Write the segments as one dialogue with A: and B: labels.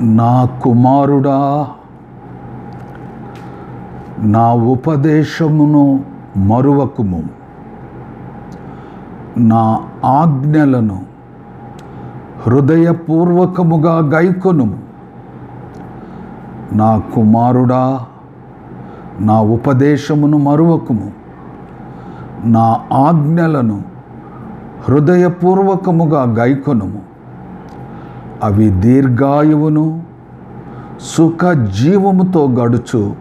A: నా కుమారుడా, నా ఉపదేశమును మరువకుము, నా ఆజ్ఞలను హృదయపూర్వకముగా గైకొనుము. నా కుమారుడా, నా ఉపదేశమును మరువకుము, నా ఆజ్ఞలను హృదయపూర్వకముగా గైకొనుము. అవి దీర్ఘాయువును సుఖ జీవముతో గడుచు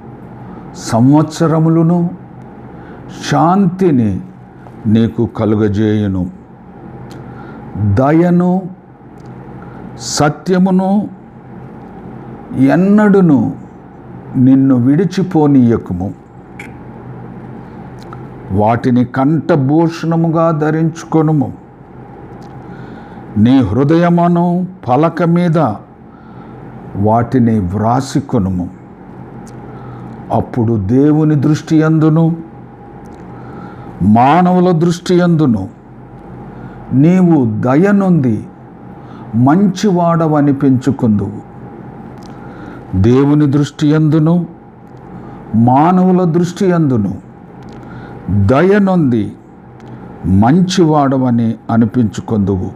A: సంవత్సరములను శాంతిని నీకు కలుగజేయును. దయను సత్యమును ఎన్నడును నిన్ను విడిచిపోనీయకుము. వాటిని కంఠభూషణముగా ధరించుకొనుము. నీ హృదయమును పలక మీద వాటిని వ్రాసికొనుము. అప్పుడు దేవుని దృష్టి యందును మానవుల దృష్టి యందును నీవు దయనొంది మంచివాడవనిపించుకుందువు. దేవుని దృష్టి యందును మానవుల దృష్టి యందును దయనొంది మంచివాడవని అనిపించుకుందువు.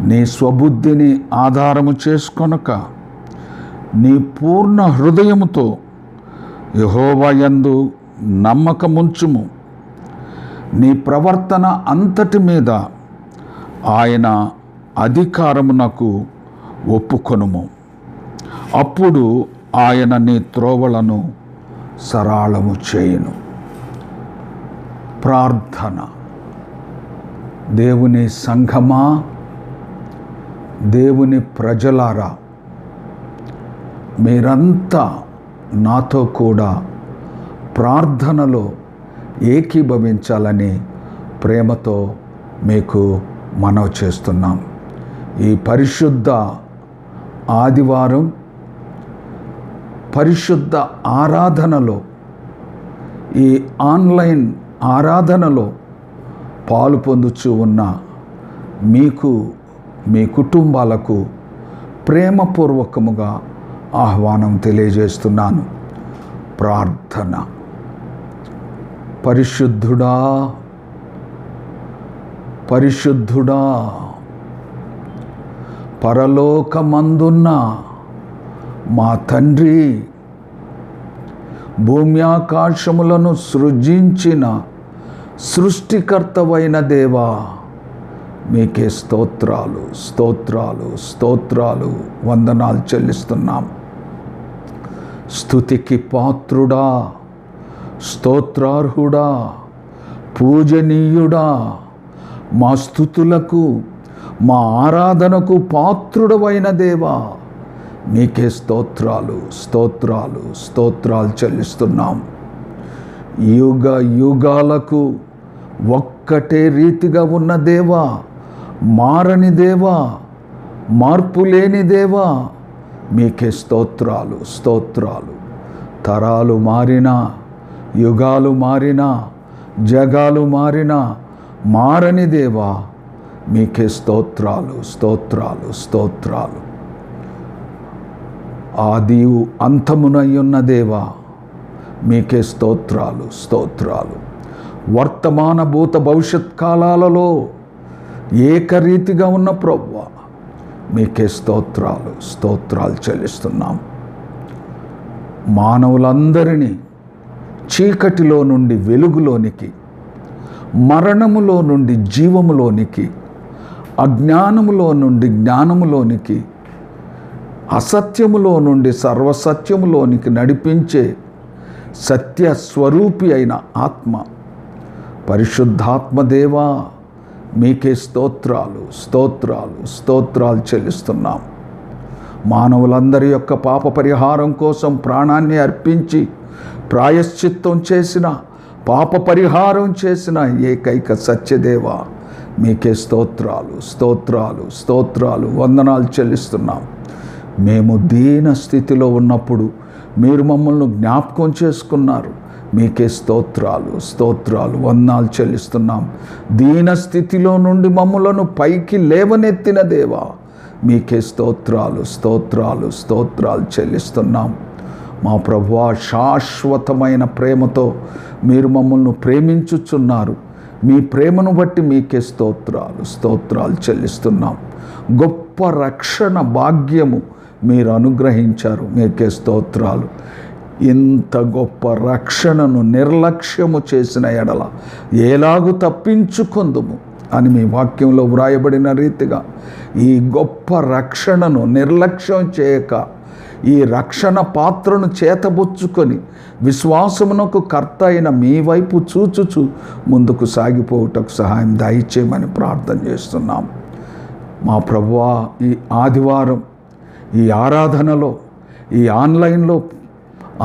A: నీ స్వబుద్ధిని ఆధారము చేసుకొనక నీ పూర్ణ హృదయముతో యెహోవా యందు నమ్మకముంచుము. నీ ప్రవర్తన అంతటి మీద ఆయన అధికారమునకు ఒప్పుకొనుము. అప్పుడు ఆయన నీ త్రోవలను సరళము చేయును. ప్రార్థన. దేవుని సంఘమా, దేవుని ప్రజలారా, మీరంతా నాతో కూడా ప్రార్థనలో ఏకీభవించాలని ప్రేమతో మీకు మనవి చేస్తున్నాం. ఈ పరిశుద్ధ ఆదివారం పరిశుద్ధ ఆరాధనలో, ఈ ఆన్లైన్ ఆరాధనలో పాలు పొందుచూ ఉన్న మీకు, మీ కుటుంబాలకు ప్రేమపూర్వకముగా ఆహ్వానం తెలియజేస్తున్నాను. ప్రార్థన. పరిశుద్ధుడా, పరిశుద్ధుడా, పరలోకమందున్న మా తండ్రి, భూమి ఆకాశములను సృజించిన సృష్టికర్తవైన దేవా, మీకే స్తోత్రాలు, స్తోత్రాలు, స్తోత్రాలు, వందనాలు చెల్లిస్తున్నాం. స్తుతికి పాత్రుడా, స్తోత్రార్హుడా, పూజనీయుడా, మా స్తుతులకు మా ఆరాధనకు పాత్రుడవైన దేవా, మీకే స్తోత్రాలు, స్తోత్రాలు, స్తోత్రాలు చెల్లిస్తున్నాం. యుగ యుగాలకు ఒక్కటే రీతిగా ఉన్న దేవా, మారని దేవా, మార్పు లేని దేవా, మీకే స్తోత్రాలు, స్తోత్రాలు. తరాలు మారినా, యుగాలు మారినా, జగాలు మారినా, మారని దేవా, మీకే స్తోత్రాలు, స్తోత్రాలు, స్తోత్రాలు. ఆదియు అంతమునయ్యున్న దేవా, మీకే స్తోత్రాలు, స్తోత్రాలు. వర్తమాన భూత భవిష్యత్ కాలాలలో ఏకరీతిగా ఉన్న ప్రభువా, మీకే స్తోత్రాలు, స్తోత్రాలు చెల్లిస్తున్నాం. మానవులందరినీ చీకటిలో నుండి వెలుగులోనికి, మరణములో నుండి జీవములోనికి, అజ్ఞానములో నుండి జ్ఞానములోనికి, అసత్యములో నుండి సర్వసత్యములోనికి నడిపించే సత్యస్వరూపి అయిన ఆత్మ, పరిశుద్ధాత్మదేవా, మీకే స్తోత్రాలు, స్తోత్రాలు, స్తోత్రాలు చెల్లిస్తున్నాం. మానవులందరి యొక్క పాప పరిహారం కోసం ప్రాణాన్ని అర్పించి ప్రాయశ్చిత్తం చేసిన, పాప పరిహారం చేసిన ఏకైక సత్యదేవా, మీకే స్తోత్రాలు, స్తోత్రాలు, స్తోత్రాలు, వందనాలు చెల్లిస్తున్నాం. మేము దీన స్థితిలో ఉన్నప్పుడు మీరు మమ్మల్ని జ్ఞాపకం చేసుకున్నారు. మీకే స్తోత్రాలు, స్తోత్రాలు, వందనాలు చెల్లిస్తున్నాం. దీన స్థితిలో నుండి మమ్మలను పైకి లేవనెత్తిన దేవా, మీకే స్తోత్రాలు స్తోత్రాలు స్తోత్రాలు చెల్లిస్తున్నాం. మా ప్రభువా, శాశ్వతమైన ప్రేమతో మీరు మమ్మల్ని ప్రేమించుచున్నారు. మీ ప్రేమను బట్టి మీకే స్తోత్రాలు స్తోత్రాలు చెల్లిస్తున్నాం. గొప్ప రక్షణ భాగ్యము మీరు అనుగ్రహించారు. మీకే స్తోత్రాలు. ఇంత గొప్ప రక్షణను నిర్లక్ష్యము చేసిన ఎడల ఎలాగు తప్పించుకొందుము అని మీ వాక్యంలో వ్రాయబడిన రీతిగా ఈ గొప్ప రక్షణను నిర్లక్ష్యం చేయక ఈ రక్షణ పాత్రను చేతబుచ్చుకొని విశ్వాసమునకు కర్త అయిన మీ వైపు చూచుచు ముందుకు సాగిపోవుటకు సహాయం దయచేయమని ప్రార్థన చేస్తున్నాం. మా ప్రభువా, ఈ ఆదివారం ఈ ఆరాధనలో, ఈ ఆన్లైన్లో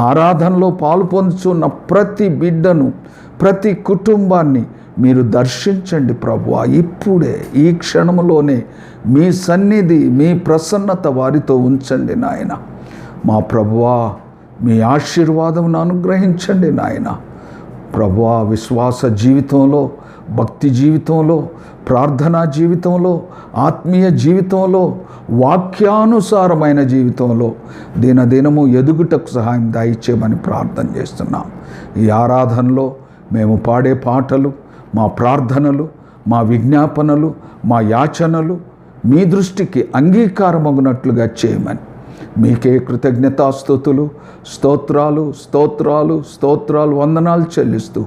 A: ఆరాధనలో పాలు పొందుతున్న ప్రతి బిడ్డను, ప్రతి కుటుంబాన్ని మీరు దర్శించండి ప్రభువా. ఇప్పుడే ఈ క్షణంలోనే మీ సన్నిధి, మీ ప్రసన్నత వారితో ఉంచండి నాయన. మా ప్రభువా, మీ ఆశీర్వాదమును అనుగ్రహించండి నాయన. ప్రభువా, విశ్వాస జీవితంలో, భక్తి జీవితంలో, ప్రార్థనా జీవితంలో, ఆత్మీయ జీవితంలో, వాక్యానుసారమైన జీవితంలో దినదినము ఎదుగుటకు సహాయం దయచేయమని ప్రార్థన చేస్తున్నాం. ఈ ఆరాధనలో మేము పాడే పాటలు, మా ప్రార్థనలు, మా విజ్ఞాపనలు, మా యాచనలు మీ దృష్టికి అంగీకారమగునట్లుగా చేయమని మీకే కృతజ్ఞతాస్తుతులు, స్తోత్రాలు స్తోత్రాలు స్తోత్రాలు వందనాలు చెల్లిస్తూ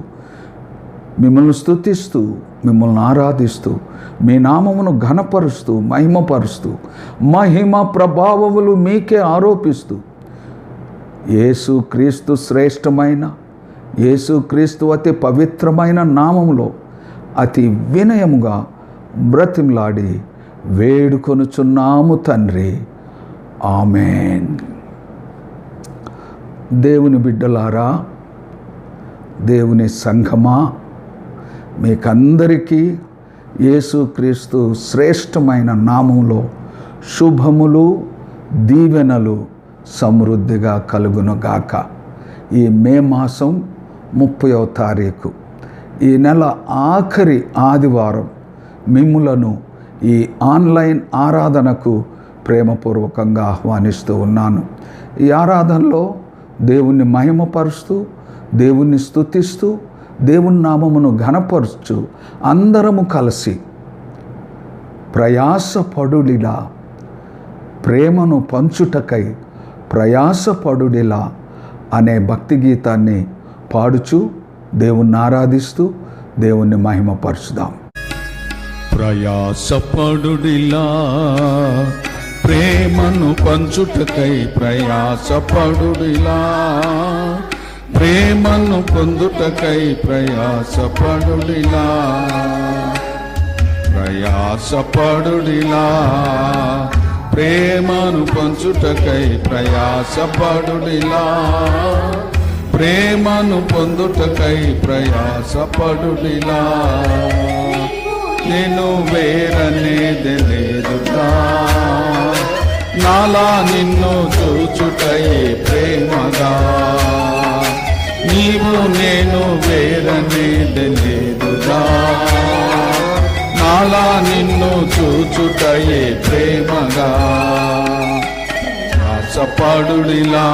A: మిమ్మల్ని స్తుతిస్తూ, మిమ్మల్ని ఆరాధిస్తూ, మీ నామమును ఘనపరుస్తూ, మహిమపరుస్తూ, మహిమ ప్రభావములు మీకే ఆరోపిస్తూ యేసుక్రీస్తు శ్రేష్టమైన, యేసుక్రీస్తు అతి పవిత్రమైన నామములో అతి వినయముగా బ్రతిమలాడి వేడుకొనుచున్నాము తండ్రి. ఆమేన్. దేవుని బిడ్డలారా, దేవుని సంఘమా, మీకందరికీ యేసుక్రీస్తు శ్రేష్టమైన నామములో శుభములు, దీవెనలు సమృద్ధిగా కలుగునుగాక. ఈ మే మాసం 30వ తారీఖు, ఈ నెల ఆఖరి ఆదివారం మిమ్ములను ఈ ఆన్లైన్ ఆరాధనకు ప్రేమపూర్వకంగా ఆహ్వానిస్తూ ఉన్నాను. ఈ ఆరాధనలో దేవుణ్ణి మహిమపరుస్తూ, దేవుణ్ణి స్తుతిస్తూ, దేవుని నామమును ఘనపరచు అందరము కలిసి ప్రయాసపడుడిలా, ప్రేమను పంచుటకై ప్రయాసపడుడిలా అనే భక్తి గీతాన్ని పాడుచు దేవుణ్ణి ఆరాధిస్తూ దేవుణ్ణి మహిమపరచుదాం.
B: ప్రయాసపడుడిలా, ప్రేమను పంచుటకై ప్రయాసపడుడిలా, ప్రేమను పొందుటకై ప్రయాసపడుడిలా, ప్రయాసపడుడిలా, ప్రేమను పంచుటకై ప్రయాసపడుడిలా, ప్రేమను పొందుటకై ప్రయాసపడుడిలా. నేను వేరనేది లేదుగా, నాలా నిన్ను చూచుటయే ప్రేమగా. నీవు నేను వేరనేది లేదుగా, నాలా నిన్ను చూచుటయే ప్రేమగా. ప్రయాసపడుడిలా,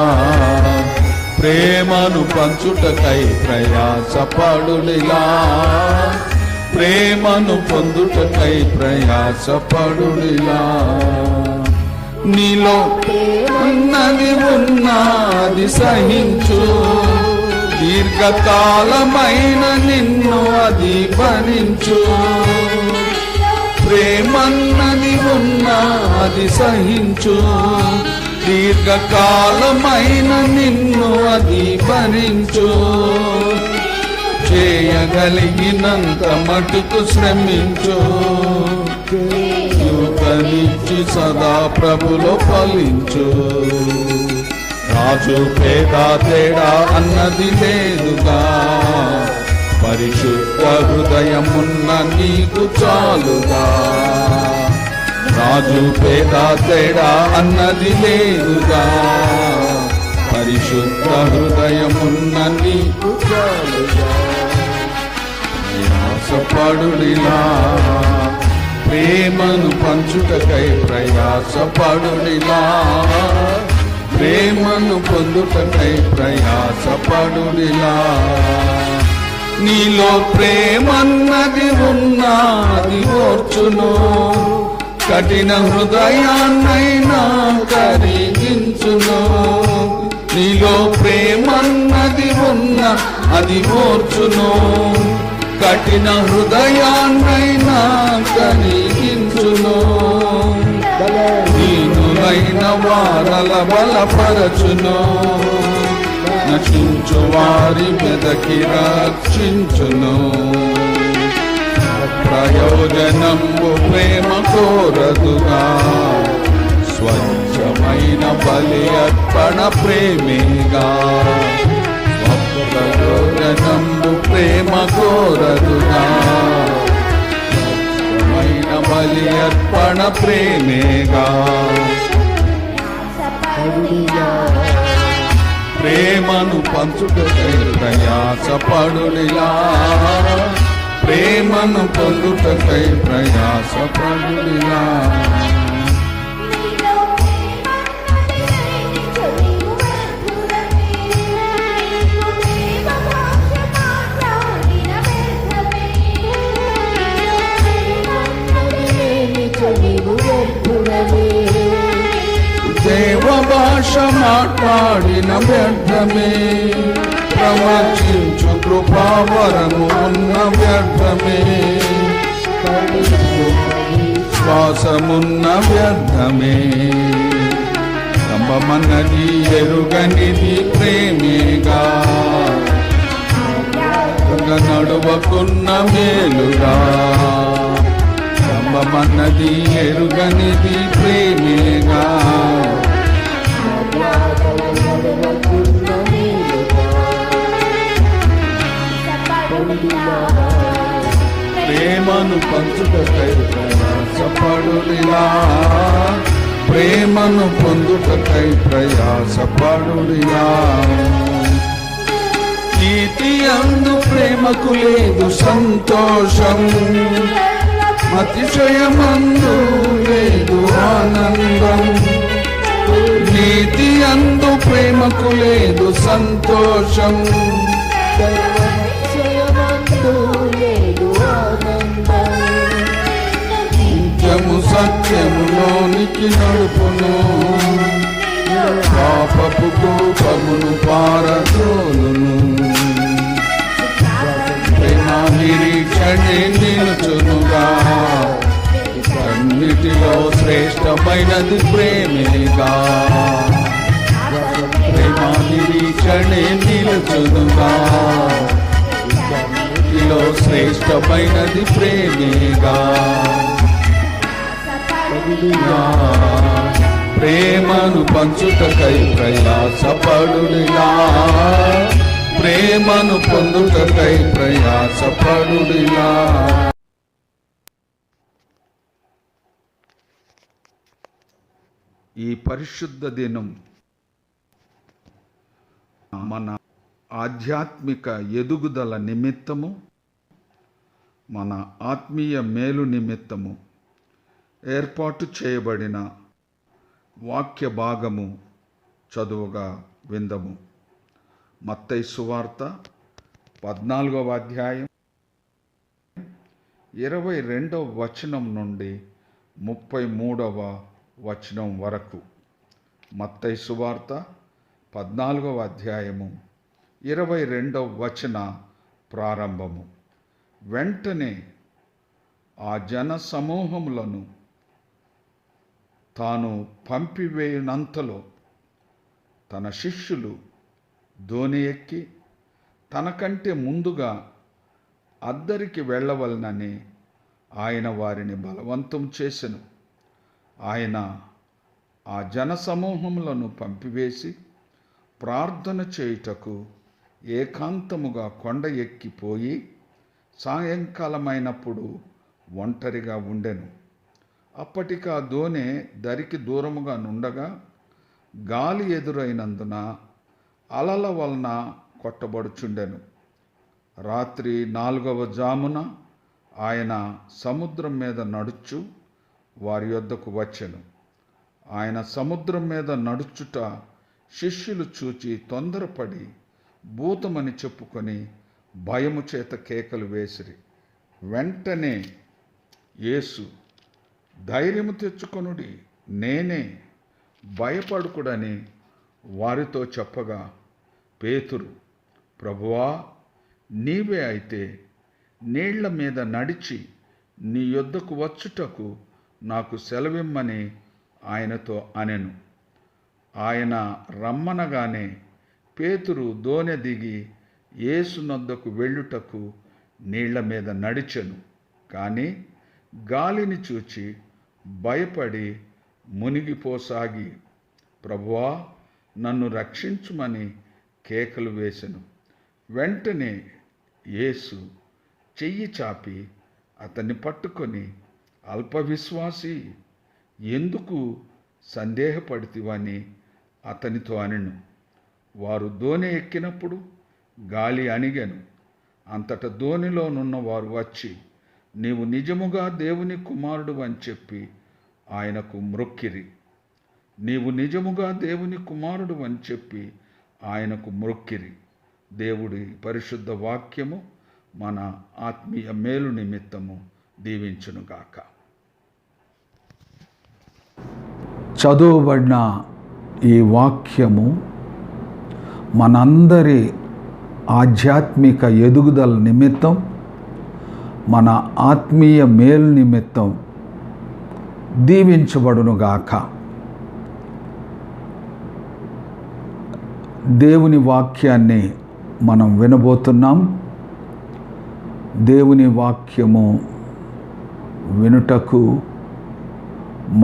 B: ప్రేమను పంచుటకై ప్రయాసపడుడిలా, ప్రేమను పొందుటకై ప్రయాసపడుడిలా. నీలో ఉన్నది ఉన్నది సహించు, దీర్ఘకాలమైన నిన్ను అది భరించు. ప్రేమన్నది ఉన్నది సహించు, దీర్ఘకాలమైన నిన్ను అది భరించు. చేయగలిగినంత మటుకు శ్రమించు, యూతనిచ్చి సదా ప్రభులో ఫలించు. రాజు పేద తేడా అన్నది లేదుగా, పరిశుద్ధ హృదయమున్న నీకు చాలుగా. రాజు పేద తేడా అన్నది లేదుగా, పరిశుద్ధ హృదయమున్న నీకు చాలుగా. ప్రయాసపడుడిలా, ప్రేమను పంచుటకై ప్రయాసపడుడిలా, ప్రేమను పొందుటకై ప్రయాసపడుడిలా. నీలో ప్రేమన్నది ఉన్నది ఓర్చును, కఠిన హృదయాన్నైనా కరిగించును. నీలో ప్రేమన్నది ఉన్న అది ఓర్చును, కఠిన హృదయాన్నైనా కరిగించును. దీనులైన వారల బలపరచును, నశించు వారి వెదకి రక్షించును. ప్రయోజనంబు ప్రేమ కోరదుగా, స్వచ్ఛమైన బలి అర్పణ ప్రేమేగా. ప్రయోజనంబు ప్రేమ కోరదుగా, స్వచ్ఛమైన బలి అర్పణ ప్రేమేగా. ప్రేమను పంచుటకై ప్రయాసపడుడిలా, ప్రేమను పొందుటకై ప్రయాసపడుడిలా. దేవ భాష మాట్లాడిన వ్యర్థమే, ప్రవచించు కృపావరము ఉన్న వ్యర్థమే. శ్వాసమున్న వ్యర్థమే, సంభమన్నది ఎరుగనిది ప్రేమేగా. నడువకున్న మేలుగా, సంభమన్నది ఎరుగనిది ప్రేమేగా. ప్రేమను పంచుటకై ప్రయాసపడుడిలా, ప్రేమను పొందుటకై ప్రయాసపడుడిలా. నీతి యందు ప్రేమకు లేదు సంతోషం, అతిశయమందు లేదు ఆనందం. నీతి యందు ప్రేమకు లేదు సంతోషం, నిత్యము సత్యములోనికి నడుపును, పాపపు కోపమును పారదోలును. ప్రేమ నిరీక్షణే నిలుచునుగా, అన్నిటిలో శ్రేష్టమైనది ప్రేమేగా. ప్రేమ నిరీక్షణే నిలుచునుగా, అన్నిటిలో శ్రేష్టమైనది ప్రేమేగా. ప్రేమను పంచుటకై ప్రయాసపడుడిలా, ప్రేమను పొందుటకై ప్రయాసపడుడిలా.
A: ఈ పరిశుద్ధ దినం మన ఆధ్యాత్మిక ఎదుగుదల నిమిత్తము, మన ఆత్మీయ మేలు నిమిత్తము ఏర్పాటు చేయబడిన వాక్య భాగము చదువుగా విందము. మత్తయి సువార్త 14వ అధ్యాయం 22వ వచనం నుండి 33వ వచనం వరకు. మత్తయి సువార్త 14వ అధ్యాయము 22వ వచన ప్రారంభము. వెంటనే ఆ జన సమూహములను తాను పంపివేయునంతలో తన శిష్యులు దోణి ఎక్కి తనకంటే ముందుగా అద్దరికి వెళ్ళవలనని ఆయన వారిని బలవంతం చేసెను. ఆయన ఆ జనసమూహములను పంపివేసి ప్రార్థన చేయుటకు ఏకాంతముగా కొండ ఎక్కిపోయి సాయంకాలమైనప్పుడు ఒంటరిగా ఉండెను. అప్పటికి ఆ దోణి దరికి దూరముగా నుండగా గాలి ఎదురైనందున అలల వలన కొట్టబడుచుండెను. రాత్రి 4వ జామున ఆయన సముద్రం మీద నడుచు వారి యొద్దకు వచ్చెను. ఆయన సముద్రం మీద నడుచుట శిష్యులు చూచి తొందరపడి భూతమని చెప్పుకొని భయము చేత కేకలు వేసిరి. వెంటనే యేసు, ధైర్యము తెచ్చుకొనుడి, నేనే, భయపడుకుడని వారితో చెప్పగా, పేతురు, ప్రభువా, నీవే అయితే నీళ్ల మీద నడిచి నీ యొద్దకు వచ్చుటకు నాకు సెలవిమ్మని ఆయనతో అనెను. ఆయన రమ్మనగానే పేతురు దోణె దిగి యేసునొద్దకు వెళ్ళుటకు నీళ్ల మీద నడిచెను. కానీ గాలిని చూచి భయపడి మునిగిపోసాగి, ప్రభువా, నన్ను రక్షించుమని కేకలు వేసెను. వెంటనే యేసు చెయ్యి చాపి అతన్ని పట్టుకొని, అల్పవిశ్వాసి, ఎందుకు సందేహపడితివని అతనితో అనెను. వారు దోణి ఎక్కినప్పుడు గాలి అణిగెను. అంతటా దోణిలోనున్న వారు వచ్చి, నీవు నిజముగా దేవుని కుమారుడు అని చెప్పి ఆయనకు మ్రొక్కిరి. నీవు నిజముగా దేవుని కుమారుడు అని చెప్పి ఆయనకు మ్రొక్కిరి. దేవుడి పరిశుద్ధ వాక్యము మన ఆత్మీయ మేలు నిమిత్తము దీవించునుగాక. చదువుబడిన ఈ వాక్యము మనందరి ఆధ్యాత్మిక ఎదుగుదల నిమిత్తం, మన ఆత్మీయ మేలు నిమిత్తం దీవించబడునుగాక. దేవుని వాక్యాన్ని మనం వినబోతున్నాం. దేవుని వాక్యము వినుటకు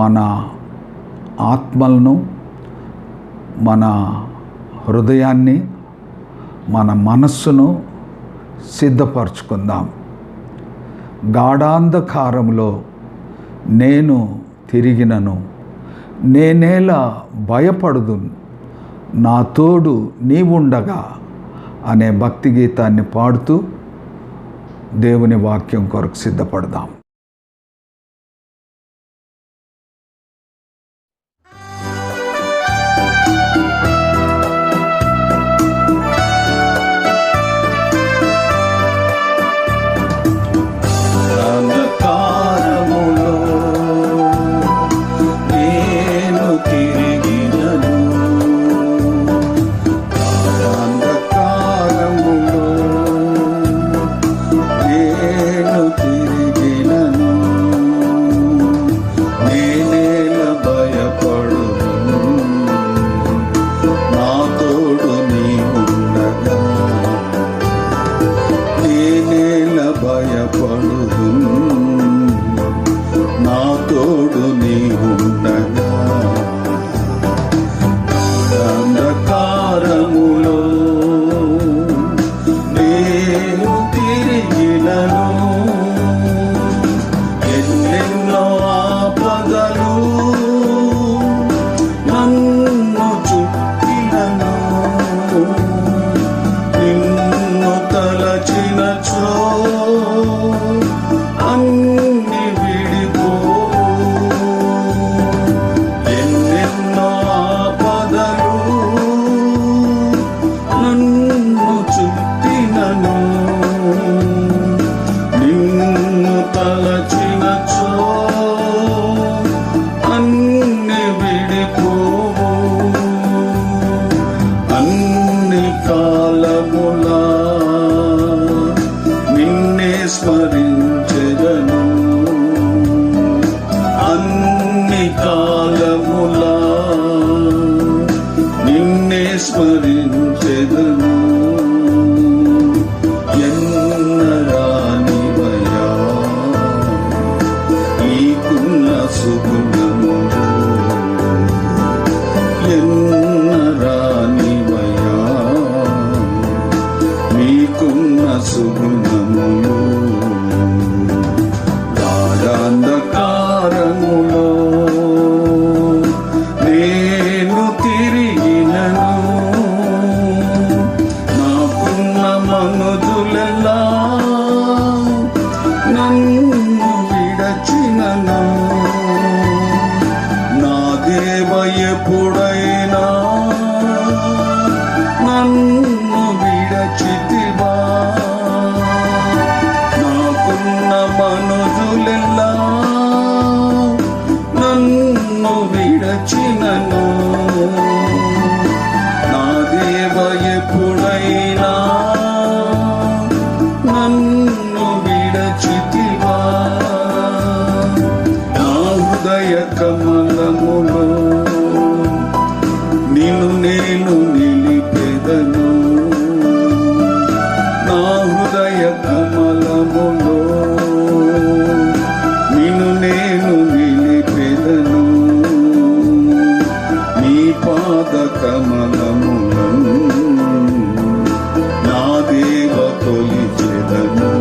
A: మన ఆత్మలను, మన హృదయాన్ని, మన మనస్సును సిద్ధపరచుకుందాం. గాఢాంధకారములో నేను తిరిగినను నేనేలా భయపడుదును, నా తోడు నీవుండగా అనే భక్తి గీతాన్ని పాడుతూ దేవుని వాక్యం కొరకు సిద్ధపడదాం.
B: నేను తిరిగినను పాద కమలములను నా దేవ కొలిచెదను.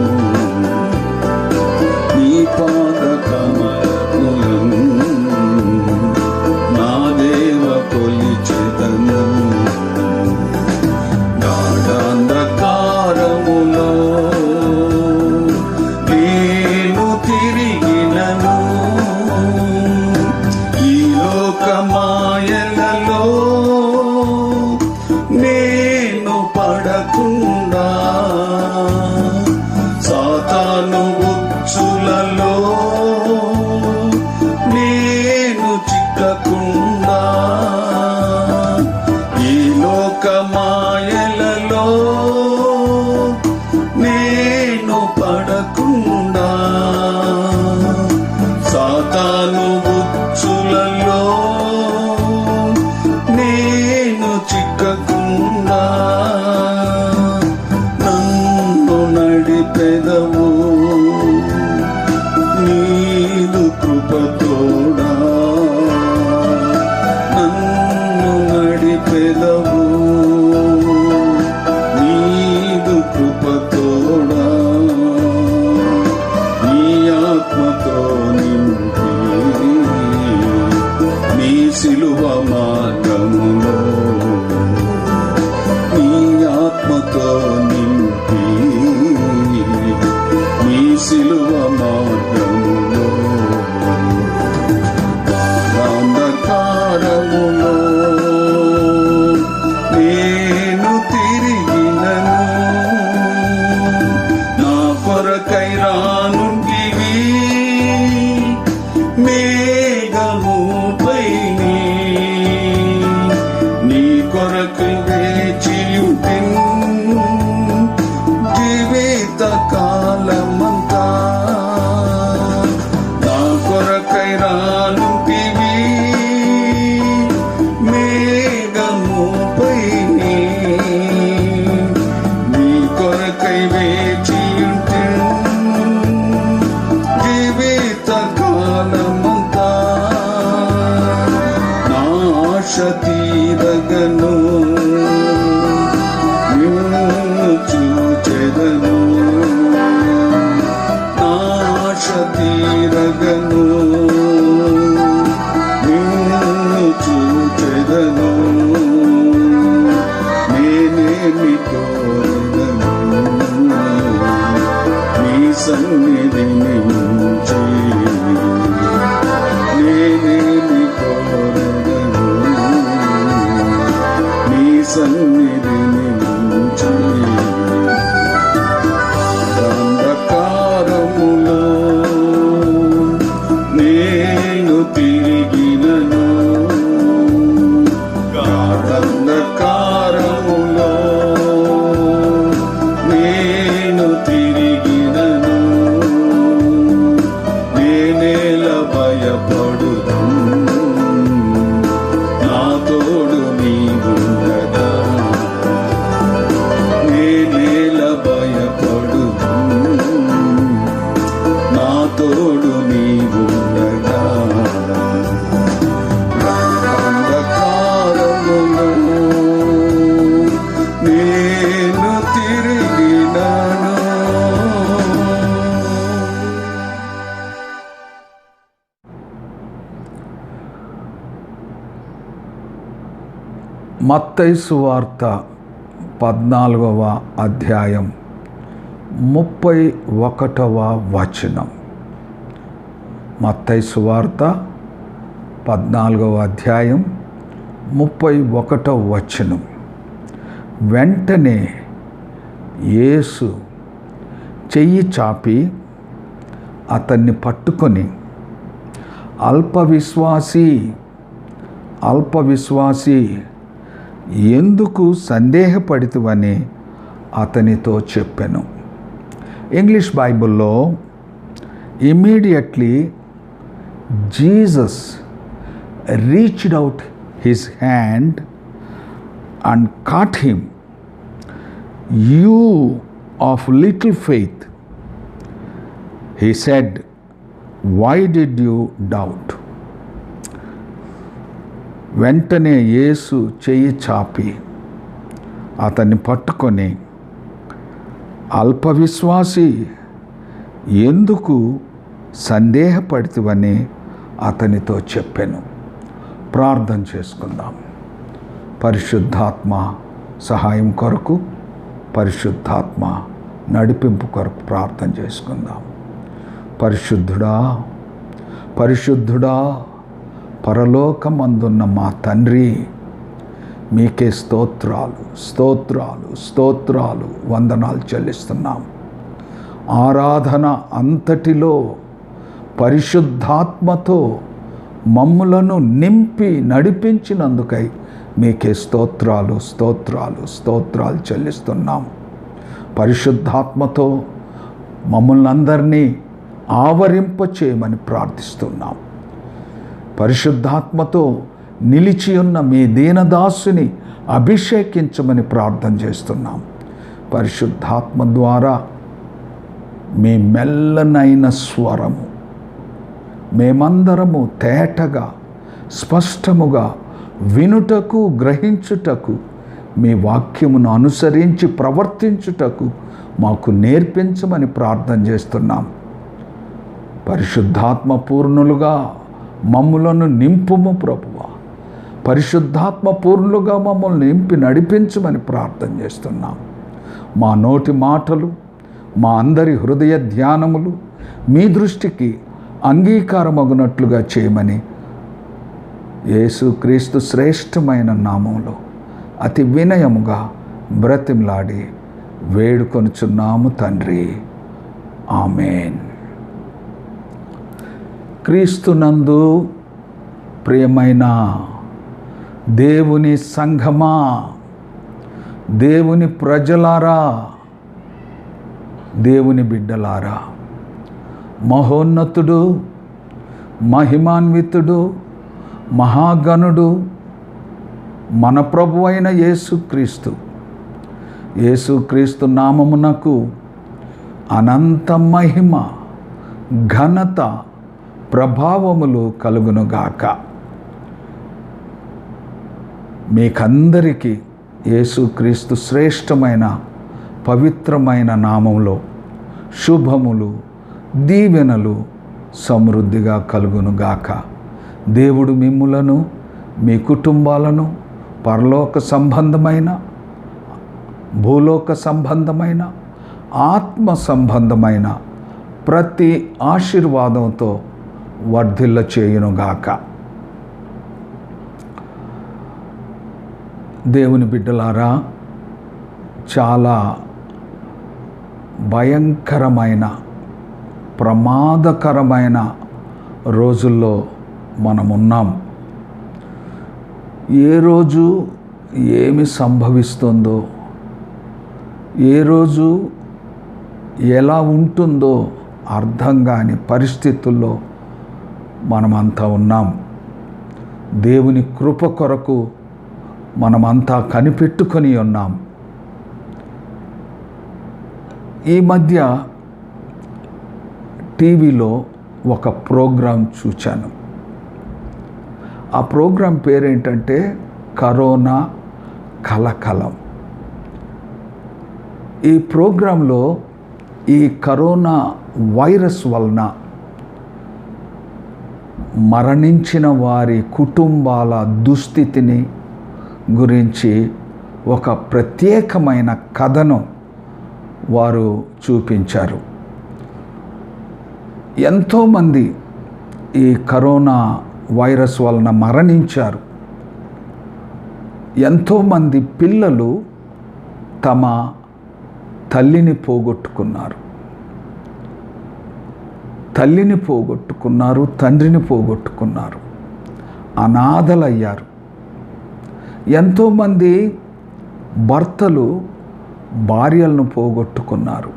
B: నీ పాద కమలములను నా దేవ కొలిచెదను. గాఢాంధకారములో నేను తిరిగినను, ఈ లోకమాయలలో నేను పడకుండా, సాతాను ఉచ్చులలో నేను చిక్కకుండా, ఈ లోకమాయలలో నేను పడకుండా, సాతాను ఉచ్చులలో నేను చిక్కకుండా, నన్ను నడిపెదవు నీదు కృపతోడా, నన్ను నడిపెదవు నీదు కృపతోడా, నీ ఆత్మతో నింపి నీ సిలువ మార్గములో, నీ ఆత్మతో నింపి నీ సిలువ మార్గములో, అంధకారములో నేను తిరిగినను, నా కొరకై రానుంటివి మేఘముపై, నీ కొరకు వేచియుంటిని జీవిత కాలమంతా, నా కొరకై రానుంటివి మేఘముపై, నీ కొరకై వేచియుంటిని జీవిత కాలమంతా, నా ఆశ తీరగను నిన్ను చూచెదను, నా ఆశ తీరగను నిన్ను చూచెదను, నేనేమి కోరెదను నీ సన్నిధి నుంచి, నేనేమి కోరెదను నీ సన్నిధి నుంచి. అంధకారములో నేను తిరిగినను, గాఢాంధకారములో నేను తిరిగినను, నేనేల భయపడుదును, నా తోడు నీవుండగా, నేనేల భయపడుదును, నా తోడు నీవుండగా, అంధకారములో నేను తిరిగినను.
A: మత్తయి సువార్త 14వ అధ్యాయం 31వ వచనం. మత్తయి సువార్త 14వ అధ్యాయం 31వ వచనం. వెంటనే యేసు చెయ్యి చాపి అతన్ని పట్టుకొని, అల్పవిశ్వాసి ఎందుకు సందేహపడితివని అతనితో చెప్పెను. ఇంగ్లీష్ బైబిల్లో immediately Jesus reached out his hand and caught him. You of little faith, he said, why did you doubt? వెంటనే యేసు చెయ్యి చాపి అతన్ని పట్టుకొని, అల్పవిశ్వాసి, ఎందుకు సందేహపడితివని అతనితో చెప్పాను. ప్రార్థన చేసుకుందాం. పరిశుద్ధాత్మ సహాయం కొరకు, పరిశుద్ధాత్మ నడిపింపు కొరకు ప్రార్థన చేసుకుందాం. పరిశుద్ధుడా, పరిశుద్ధుడా, పరలోకమందున్న మా తండ్రి, మీకే స్తోత్రాలు, స్తోత్రాలు, స్తోత్రాలు, వందనాలు చెల్లిస్తున్నాం. ఆరాధన అంతటిలో పరిశుద్ధాత్మతో మమ్ములను నింపి నడిపించినందుకై మీకే స్తోత్రాలు, స్తోత్రాలు, స్తోత్రాలు చెల్లిస్తున్నాం. పరిశుద్ధాత్మతో మమ్మల్ని అందరినీ ఆవరింప చేయమని ప్రార్థిస్తున్నాం. పరిశుద్ధాత్మతో నిలిచి ఉన్న మీ దీనదాసుని అభిషేకించమని ప్రార్థన చేస్తున్నాం. పరిశుద్ధాత్మ ద్వారా మీ మెల్లనైన స్వరము మేమందరము తేటగా, స్పష్టముగా వినుటకు, గ్రహించుటకు, మీ వాక్యమును అనుసరించి ప్రవర్తించుటకు మాకు నేర్పించమని ప్రార్థన చేస్తున్నాం. పరిశుద్ధాత్మ పూర్ణులుగా మమ్ములను నింపుము ప్రభువా. పరిశుద్ధాత్మ పూర్ణులుగా మమ్మల్ని నింపి నడిపించమని ప్రార్థన చేస్తున్నాం. మా నోటి మాటలు, మా అందరి హృదయ ధ్యానములు మీ దృష్టికి అంగీకారమగునట్లుగా చేయమని యేసుక్రీస్తు శ్రేష్టమైన నామంలో అతి వినయముగా బ్రతిమలాడి వేడుకొనుచున్నాము తండ్రి. ఆమేన్. క్రీస్తునందు ప్రియమైన దేవుని సంఘమా, దేవుని ప్రజలారా, దేవుని బిడ్డలారా, మహోన్నతుడు, మహిమాన్వితుడు, మహాగణుడు మన ప్రభు అయిన యేసుక్రీస్తు నామమునకు అనంత మహిమ, ఘనత, ప్రభావములు కలుగునుగాక. మీకందరికీ యేసుక్రీస్తు శ్రేష్టమైన పవిత్రమైన నామంలో శుభములు, దీవెనలు సమృద్ధిగా కలుగునుగాక. దేవుడు మిమ్ములను, మీ కుటుంబాలను పరలోక సంబంధమైన, భూలోక సంబంధమైన, ఆత్మ సంబంధమైన ప్రతి ఆశీర్వాదంతో వర్ధిల్ల చేయునుగాక. దేవుని బిడ్డలారా, చాలా భయంకరమైన, ప్రమాదకరమైన రోజుల్లో మనమున్నాం. ఏ రోజు ఏమి సంభవిస్తుందో, ఏ రోజు ఎలా ఉంటుందో అర్థం కాని పరిస్థితుల్లో మనమంతా ఉన్నాం. దేవుని కృప కొరకు మనమంతా కనిపెట్టుకొని ఉన్నాం. ఈ మధ్య టీవీలో ఒక ప్రోగ్రాం చూశాను. ఆ ప్రోగ్రాం పేరేంటంటే కరోనా కలకలం. ఈ ప్రోగ్రాంలో ఈ కరోనా వైరస్ వలన మరణించిన వారి కుటుంబాల దుస్థితిని గురించి ఒక ప్రత్యేకమైన కథను వారు చూపించారు. ఎంతోమంది ఈ కరోనా వైరస్ వలన మరణించారు. ఎంతోమంది పిల్లలు తమ తల్లిని పోగొట్టుకున్నారు, తండ్రిని పోగొట్టుకున్నారు, అనాథలయ్యారు. ఎంతోమంది భర్తలు భార్యలను పోగొట్టుకున్నారు.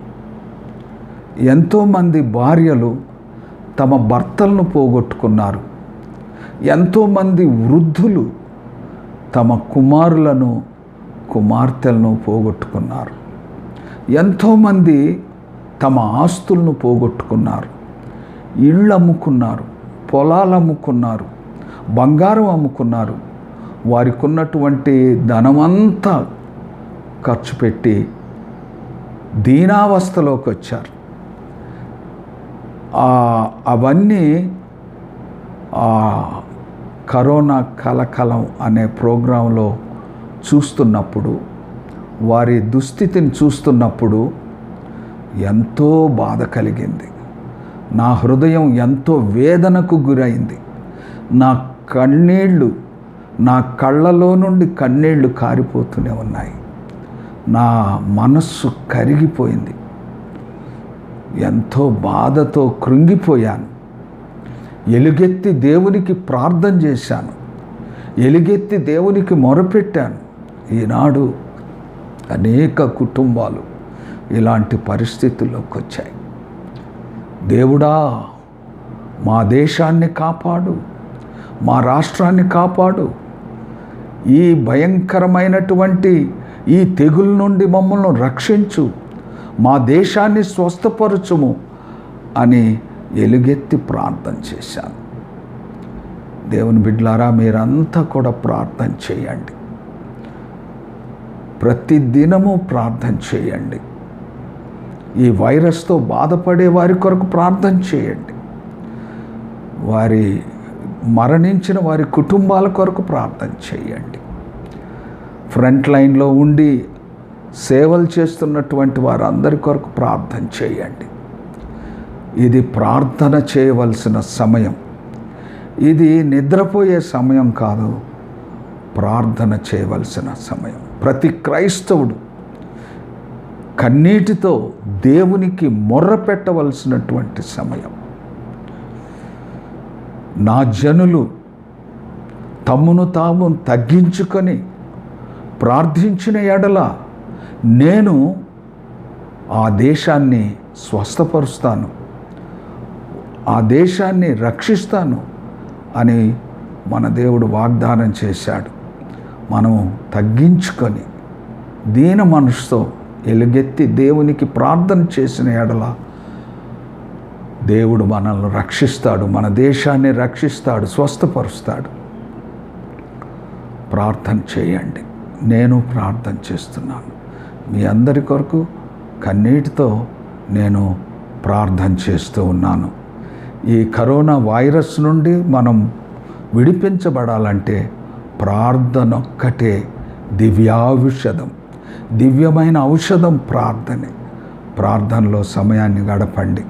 A: ఎంతోమంది భార్యలు తమ భర్తలను పోగొట్టుకున్నారు. ఎంతోమంది వృద్ధులు తమ కుమారులను, కుమార్తెలను పోగొట్టుకున్నారు. ఎంతోమంది తమ ఆస్తులను పోగొట్టుకున్నారు. ఇళ్ళు అమ్ముకున్నారు, పొలాలు అమ్ముకున్నారు, బంగారం అమ్ముకున్నారు, వారికి ఉన్నటువంటి ధనమంతా ఖర్చు పెట్టి దీనావస్థలోకి వచ్చారు. అవన్నీ కరోనా కలకలం అనే ప్రోగ్రాంలో చూస్తున్నప్పుడు, వారి దుస్థితిని చూస్తున్నప్పుడు ఎంతో బాధ కలిగింది. నా హృదయం ఎంతో వేదనకు గురైంది. నా కన్నీళ్ళు, నా కళ్ళలో నుండి కన్నీళ్లు కారిపోతూనే ఉన్నాయి. నా మనస్సు కరిగిపోయింది. ఎంతో బాధతో కృంగిపోయాను. ఎలుగెత్తి దేవునికి ప్రార్థన చేశాను. ఎలుగెత్తి దేవునికి మొరపెట్టాను. ఈనాడు అనేక కుటుంబాలు ఇలాంటి పరిస్థితుల్లోకి వచ్చాయి. దేవుడా, మా దేశాన్ని కాపాడు, మా రాష్ట్రాన్ని కాపాడు, ఈ భయంకరమైనటువంటి ఈ తెగుల నుండి మమ్మల్ని రక్షించు, మా దేశాన్ని స్వస్థపరచుము అని ఎలుగెత్తి ప్రార్థన చేశాను. దేవుని బిడ్డలారా, మీరంతా కూడా ప్రార్థన చేయండి. ప్రతిదినము ప్రార్థన చేయండి. ఈ వైరస్తో బాధపడే వారి కొరకు ప్రార్థన చేయండి. వారి మరణించిన వారి కుటుంబాల కొరకు ప్రార్థన చేయండి. ఫ్రంట్ లైన్లో ఉండి సేవలు చేస్తున్నటువంటి వారందరి కొరకు ప్రార్థన చేయండి. ఇది ప్రార్థన చేయవలసిన సమయం. ఇది నిద్రపోయే సమయం కాదు, ప్రార్థన చేయవలసిన సమయం. ప్రతి క్రైస్తవుడు కన్నీటితో దేవునికి మొర్ర పెట్టవలసినటువంటి సమయం. నా జనులు తమ్మును తాము తగ్గించుకొని ప్రార్థించిన ఎడల నేను ఆ దేశాన్ని స్వస్థపరుస్తాను, ఆ దేశాన్ని రక్షిస్తాను అని మన దేవుడు వాగ్దానం చేశాడు. మనము తగ్గించుకొని దీన మనసుతో ఎలుగెత్తి దేవునికి ప్రార్థన చేసిన ఎడల దేవుడు మనల్ని రక్షిస్తాడు, మన దేశాన్ని రక్షిస్తాడు, స్వస్థపరుస్తాడు. ప్రార్థన చేయండి. నేను ప్రార్థన చేస్తున్నాను. మీ అందరి కొరకు కన్నీటితో నేను ప్రార్థన చేస్తూ ఉన్నాను. ఈ కరోనా వైరస్ నుండి మనం విడిపించబడాలంటే ప్రార్థన ఒక్కటే దివ్యాఔషధం. దివ్యమైన ఔషధం ప్రార్థనే. ప్రార్థనలో సమయాన్ని గడపండి.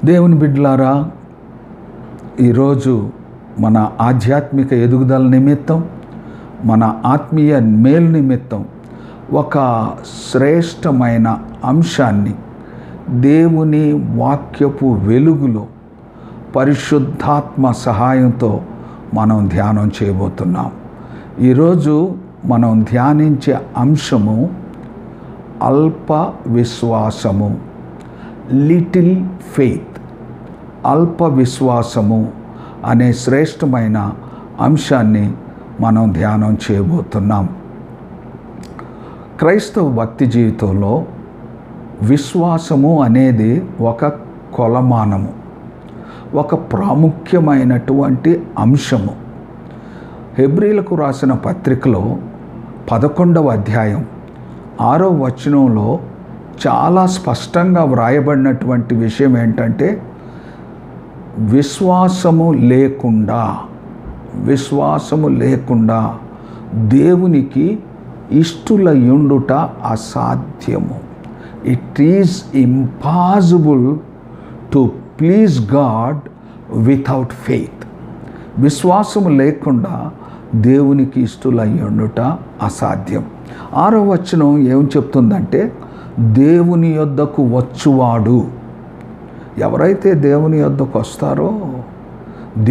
A: దేవుని బిడ్డలారా, ఈరోజు మన ఆధ్యాత్మిక ఎదుగుదల నిమిత్తం, మన ఆత్మీయ మేలు నిమిత్తం ఒక శ్రేష్టమైన అంశాన్ని దేవుని వాక్యపు వెలుగులో పరిశుద్ధాత్మ సహాయంతో మనం ధ్యానం చేయబోతున్నాం. ఈరోజు మనం ధ్యానించే అంశము అల్ప విశ్వాసము, లిటిల్ ఫెయిత్. అల్ప విశ్వాసము అనే శ్రేష్టమైన అంశాన్ని మనం ధ్యానం చేయబోతున్నాం. క్రైస్తవ భక్తి జీవితంలో విశ్వాసము అనేది ఒక కొలమానము, ఒక ప్రాముఖ్యమైనటువంటి అంశము. హెబ్రీలకు రాసిన పత్రికలో 11వ అధ్యాయం 6వ వచనంలో చాలా స్పష్టంగా వ్రాయబడినటువంటి విషయం ఏంటంటే, విశ్వాసము లేకుండా దేవునికి ఇష్టులయుండుట అసాధ్యము. It is impossible to please God without faith. విశ్వాసము లేకుండా దేవునికి ఇష్టులయుండుట అసాధ్యం. 6వ వచనం ఏం చెప్తుందంటే, దేవుని యొద్దకు వచ్చువాడు. ఎవరైతే దేవుని యొద్దకు వస్తారో,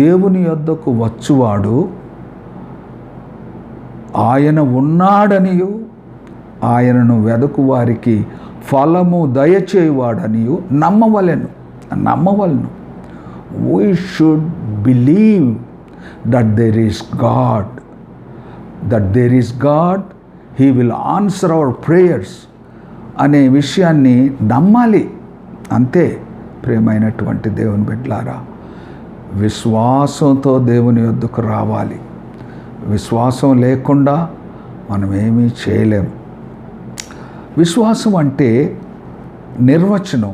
A: దేవుని యొద్దకు వచ్చువాడు ఆయన ఉన్నాడనియు, ఆయనను వెదకు వారికి ఫలము దయచేవాడనియు నమ్మవలెను. We should believe that there is God, He will answer our prayers అనే విషయాన్ని నమ్మాలి. అంతే ప్రియమైనటువంటి దేవుని బిడ్డలారా, విశ్వాసంతో దేవుని యొద్దకు రావాలి. విశ్వాసం లేకుండా మనం ఏమీ చేయలేం. విశ్వాసం అంటే నిర్వచనం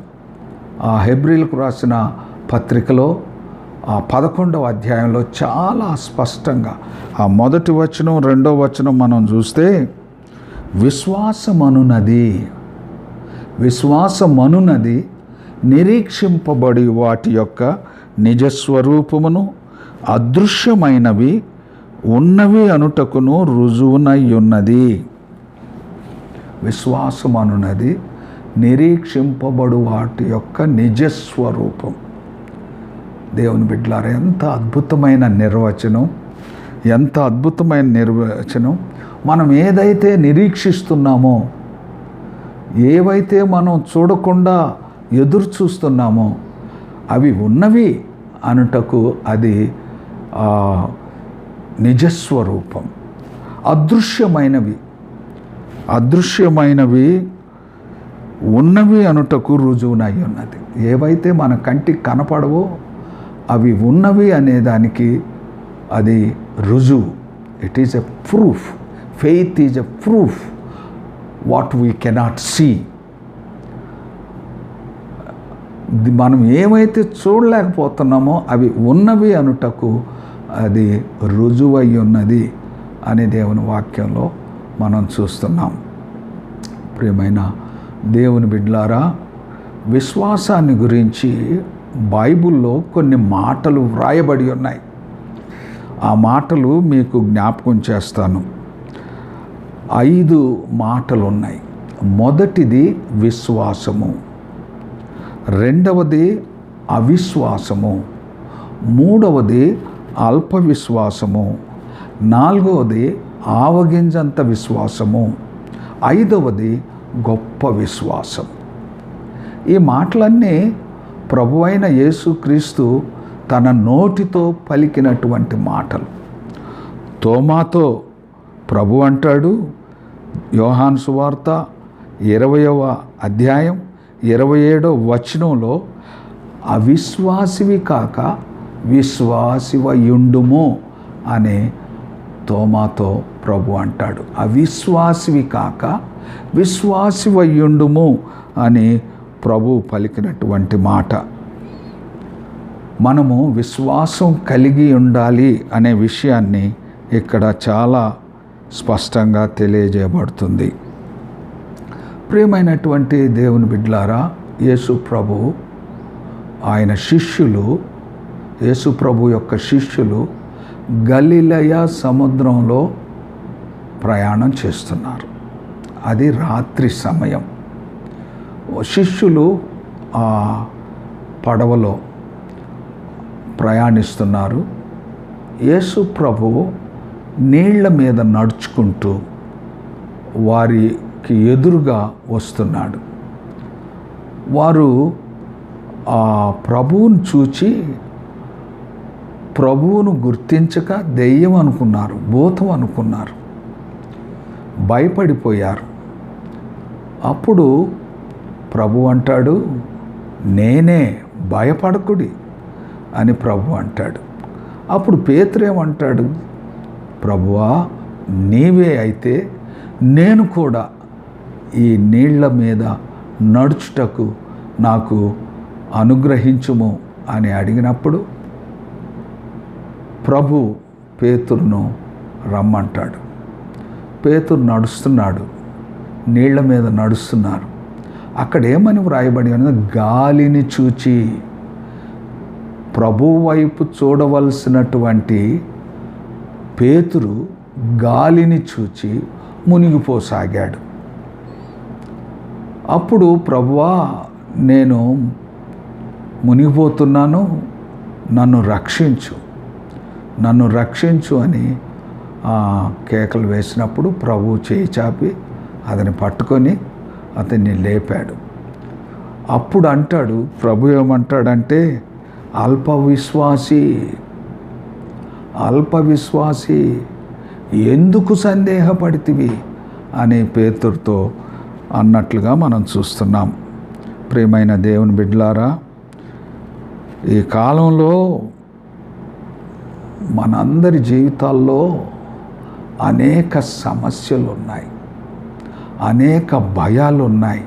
A: ఆ హెబ్రీలకు రాసిన పత్రికలో ఆ 11వ అధ్యాయంలో చాలా స్పష్టంగా ఆ మొదటి వచనం 2వ వచనం మనం చూస్తే విశ్వాసమనున్నది నిరీక్షింపబడి వాటి యొక్క నిజస్వరూపమును అదృశ్యమైనవి ఉన్నవి అనుటకును రుజువునై ఉన్నది. విశ్వాసమనున్నది నిరీక్షింపబడు వాటి యొక్క నిజస్వరూపం. దేవుని బిడ్డలారా, ఎంత అద్భుతమైన నిర్వచనం, ఎంత అద్భుతమైన నిర్వచనం. మనం ఏదైతే నిరీక్షిస్తున్నామో, ఏవైతే మనం చూడకుండా ఎదురు చూస్తున్నామో అవి ఉన్నవి అనుటకు అది నిజస్వరూపం. అదృశ్యమైనవి ఉన్నవి అనుటకు రుజువునై ఉన్నది. ఏవైతే మన కంటికి కనపడవో అవి ఉన్నవి అనేదానికి అది రుజువు. It is a proof. Faith is a proof what we cannot see. మనం ఏమైతే చూడలేకపోతున్నామో అవి ఉన్నవి అనుటకు అది రుజువై ఉన్నది అని దేవుని వాక్యంలో మనం చూస్తున్నాం. ప్రియమైన దేవుని బిడ్డలారా, విశ్వాసాన్ని గురించి బైబిల్లో కొన్ని మాటలు వ్రాయబడి ఉన్నాయి. ఆ మాటలు మీకు జ్ఞాపకం చేస్తాను. 5 మాటలు ఉన్నాయి. మొదటిది విశ్వాసము, రెండవది అవిశ్వాసము, మూడవది అల్ప విశ్వాసము, నాలుగవది ఆవగింజంత విశ్వాసము, ఐదవది గొప్ప విశ్వాసం. ఈ మాటలన్నీ ప్రభువైన యేసుక్రీస్తు తన నోటితో పలికినటువంటి మాటలు. తోమాతో ప్రభు అంటాడు, యోహాను సువార్త 20వ అధ్యాయం 27వ వచనంలో, అవిశ్వాసివి కాక విశ్వాసివయుండుము అని తోమాతో ప్రభు అంటాడు. అవిశ్వాసివి కాక విశ్వాసివయుండుము అని ప్రభు పలికినటువంటి మాట. మనము విశ్వాసం కలిగి ఉండాలి అనే విషయాన్ని ఇక్కడ చాలా స్పష్టంగా తెలియజేయబడుతుంది. ప్రియమైనటువంటి దేవుని బిడ్డలారా, యేసు ప్రభు ఆయన శిష్యులు, యేసు ప్రభు యొక్క శిష్యులు గలిలయ సముద్రంలో ప్రయాణం చేస్తున్నారు. అది రాత్రి సమయం. శిష్యులు ఆ పడవలో ప్రయాణిస్తున్నారు. యేసు ప్రభువు నీళ్ల మీద నడుచుకుంటూ వారికి ఎదురుగా వస్తున్నాడు. వారు ఆ ప్రభువును చూచి ప్రభువును గుర్తించక దెయ్యం అనుకున్నారు, భూతం అనుకున్నారు, భయపడిపోయారు. అప్పుడు ప్రభు అంటాడు, నేనే, భయపడకుడి అని ప్రభు అంటాడు. అప్పుడు పేతురేమంటాడు, ప్రభువా నీవే అయితే నేను కూడా ఈ నీళ్ల మీద నడుచుటకు నాకు అనుగ్రహించుము అని అడిగినప్పుడు ప్రభు పేతురును రమ్మంటాడు. పేతురు నడుస్తున్నాడు, నీళ్ల మీద నడుస్తున్నారు. అక్కడ ఏమని వ్రాయబడి ఉన్నది, గాలిని చూచి ప్రభు వైపు చూడవలసినటువంటి పేతురు గాలిని చూచి మునిగిపోసాగాడు. అప్పుడు ప్రభువా నేను మునిగిపోతున్నాను, నన్ను రక్షించు అని కేకలు వేసినప్పుడు ప్రభు చేయి చాపి అతన్ని పట్టుకొని అతన్ని లేపాడు. అప్పుడు అంటాడు, ప్రభు ఏమంటాడంటే, అల్ప విశ్వాసి ఎందుకు సందేహపడితివి అని పేతురుతో అన్నట్లుగా మనం చూస్తున్నాం. ప్రియమైన దేవుని బిడ్డలారా, ఈ కాలంలో మనందరి జీవితాల్లో అనేక సమస్యలు ఉన్నాయి, అనేక భయాలు ఉన్నాయి,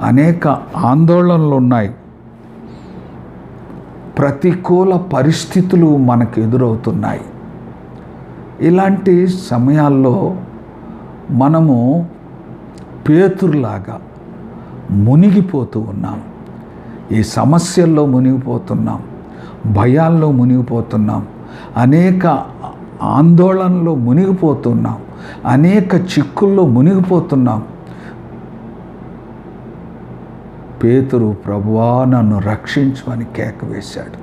A: అనేక ఆందోళనలు ఉన్నాయి, ప్రతికూల పరిస్థితులు మనకు ఎదురవుతున్నాయి. ఇలాంటి సమయాల్లో మనము పేతురులాగా మునిగిపోతూ ఉన్నాం. ఈ సమస్యల్లో మునిగిపోతున్నాం, భయాల్లో మునిగిపోతున్నాం, అనేక ఆందోళనలో మునిగిపోతున్నాం, అనేక చిక్కుల్లో మునిగిపోతున్నాం. పేతురు, ప్రభువా నన్ను రక్షించు అని కేక వేశాడు.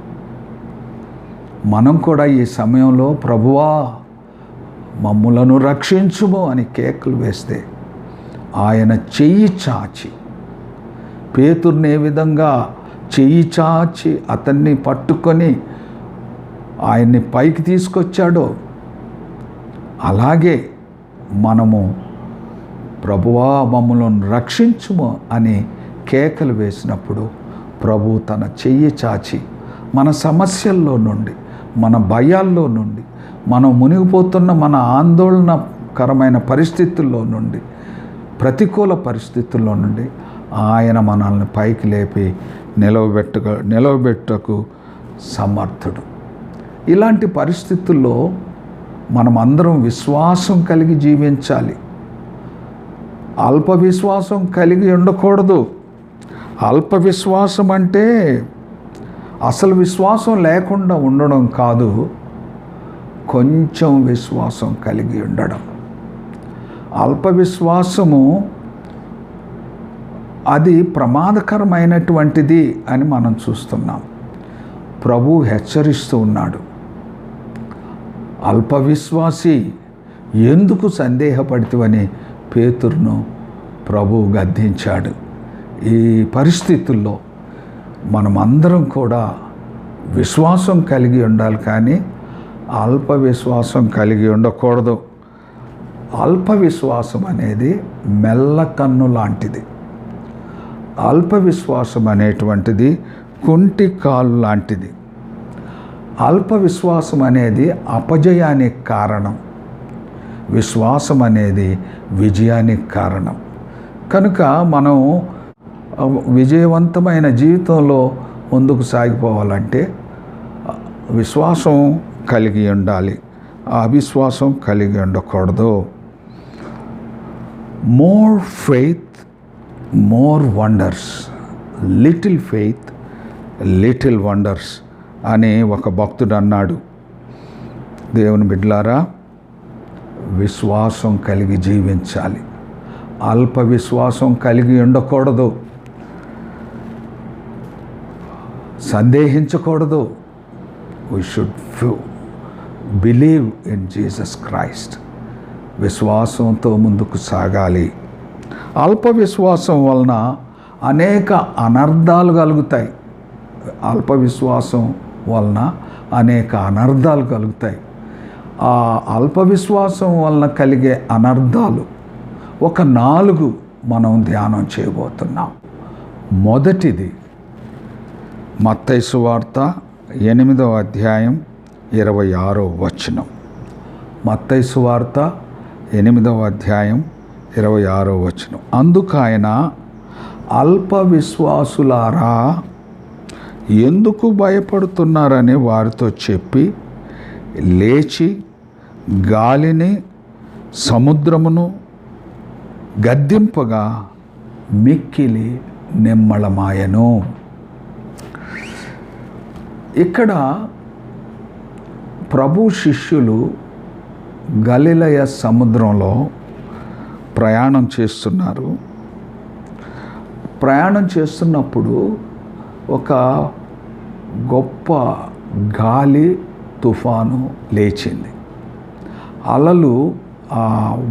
A: మనం కూడా ఈ సమయంలో ప్రభువా మమ్ములను రక్షించుము అని కేకలు వేస్తే ఆయన చెయ్యి చాచి, పేతురుని ఏ విధంగా చెయ్యి చాచి అతన్ని పట్టుకొని ఆయన్ని పైకి తీసుకొచ్చాడో అలాగే మనము ప్రభువా మమ్ములను రక్షించుము అని కేకలు వేసినప్పుడు ప్రభు తన చెయ్యి చాచి మన సమస్యల్లో నుండి, మన భయాల్లో నుండి, మనం మునిగిపోతున్న మన ఆందోళనకరమైన పరిస్థితుల్లో నుండి, ప్రతికూల పరిస్థితుల్లో నుండి ఆయన మనల్ని పైకి లేపి నిలవబెట్టకు సమర్థుడు. ఇలాంటి పరిస్థితుల్లో మనమందరం విశ్వాసం కలిగి జీవించాలి. అల్ప విశ్వాసం కలిగి ఉండకూడదు. అల్ప విశ్వాసం అంటే అసలు విశ్వాసం లేకుండా ఉండడం కాదు, కొంచెం విశ్వాసం కలిగి ఉండడం. అల్ప విశ్వాసము అది ప్రమాదకరమైనటువంటిది అని మనం చూస్తున్నాం. ప్రభు హెచ్చరిస్తూ ఉన్నాడు, అల్ప విశ్వాసి ఎందుకు సందేహపడితివని పేతురును ప్రభు గద్దించాడు. ఈ పరిస్థితుల్లో మనమందరం కూడా విశ్వాసం కలిగి ఉండాలి, కానీ అల్ప విశ్వాసం కలిగి ఉండకూడదు. అల్ప విశ్వాసం అనేది మెల్లకన్ను లాంటిది. అల్ప విశ్వాసం అనేటువంటిది కుంటి కాలు లాంటిది. అల్ప విశ్వాసం అనేది అపజయానికి కారణం, విశ్వాసం అనేది విజయానికి కారణం. కనుక మనం విజయవంతమైన జీవితంలో ముందుకు సాగిపోవాలంటే విశ్వాసం కలిగి ఉండాలి, అవిశ్వాసం కలిగి ఉండకూడదు. More faith more wonders, little faith little wonders అని ఒక భక్తుడు అన్నాడు. దేవుని బిడ్డలారా, విశ్వాసం కలిగి జీవించాలి, అల్ప విశ్వాసం కలిగి ఉండకూడదు, సందేహించకూడదు. We should believe in Jesus Christ. విశ్వాసంతో ముందుకు సాగాలి. అల్ప విశ్వాసం వలన అనేక అనర్థాలు కలుగుతాయి. అల్ప విశ్వాసం వలన అనేక అనర్థాలు కలుగుతాయి. ఆ అల్ప విశ్వాసం వలన కలిగే అనర్థాలు ఒక 4 మనం ధ్యానం చేయబోతున్నాం. మొదటిది మత్తయి సువార్త 8వ అధ్యాయం 26వ వచనం. మత్తయి సువార్త 8వ అధ్యాయం 26వ వచనం. అందుకు ఆయన, అల్ప విశ్వాసులారా ఎందుకు భయపడుతున్నారని వారితో చెప్పి లేచి గాలిని సముద్రమును గద్దింపగా మిక్కిలి నిమ్మళమాయెను. ఇక్కడ ప్రభు శిష్యులు గలిలయ సముద్రంలో ప్రయాణం చేస్తున్నారు. ప్రయాణం చేస్తున్నప్పుడు ఒక గొప్ప గాలి తుఫాను లేచింది. అలలు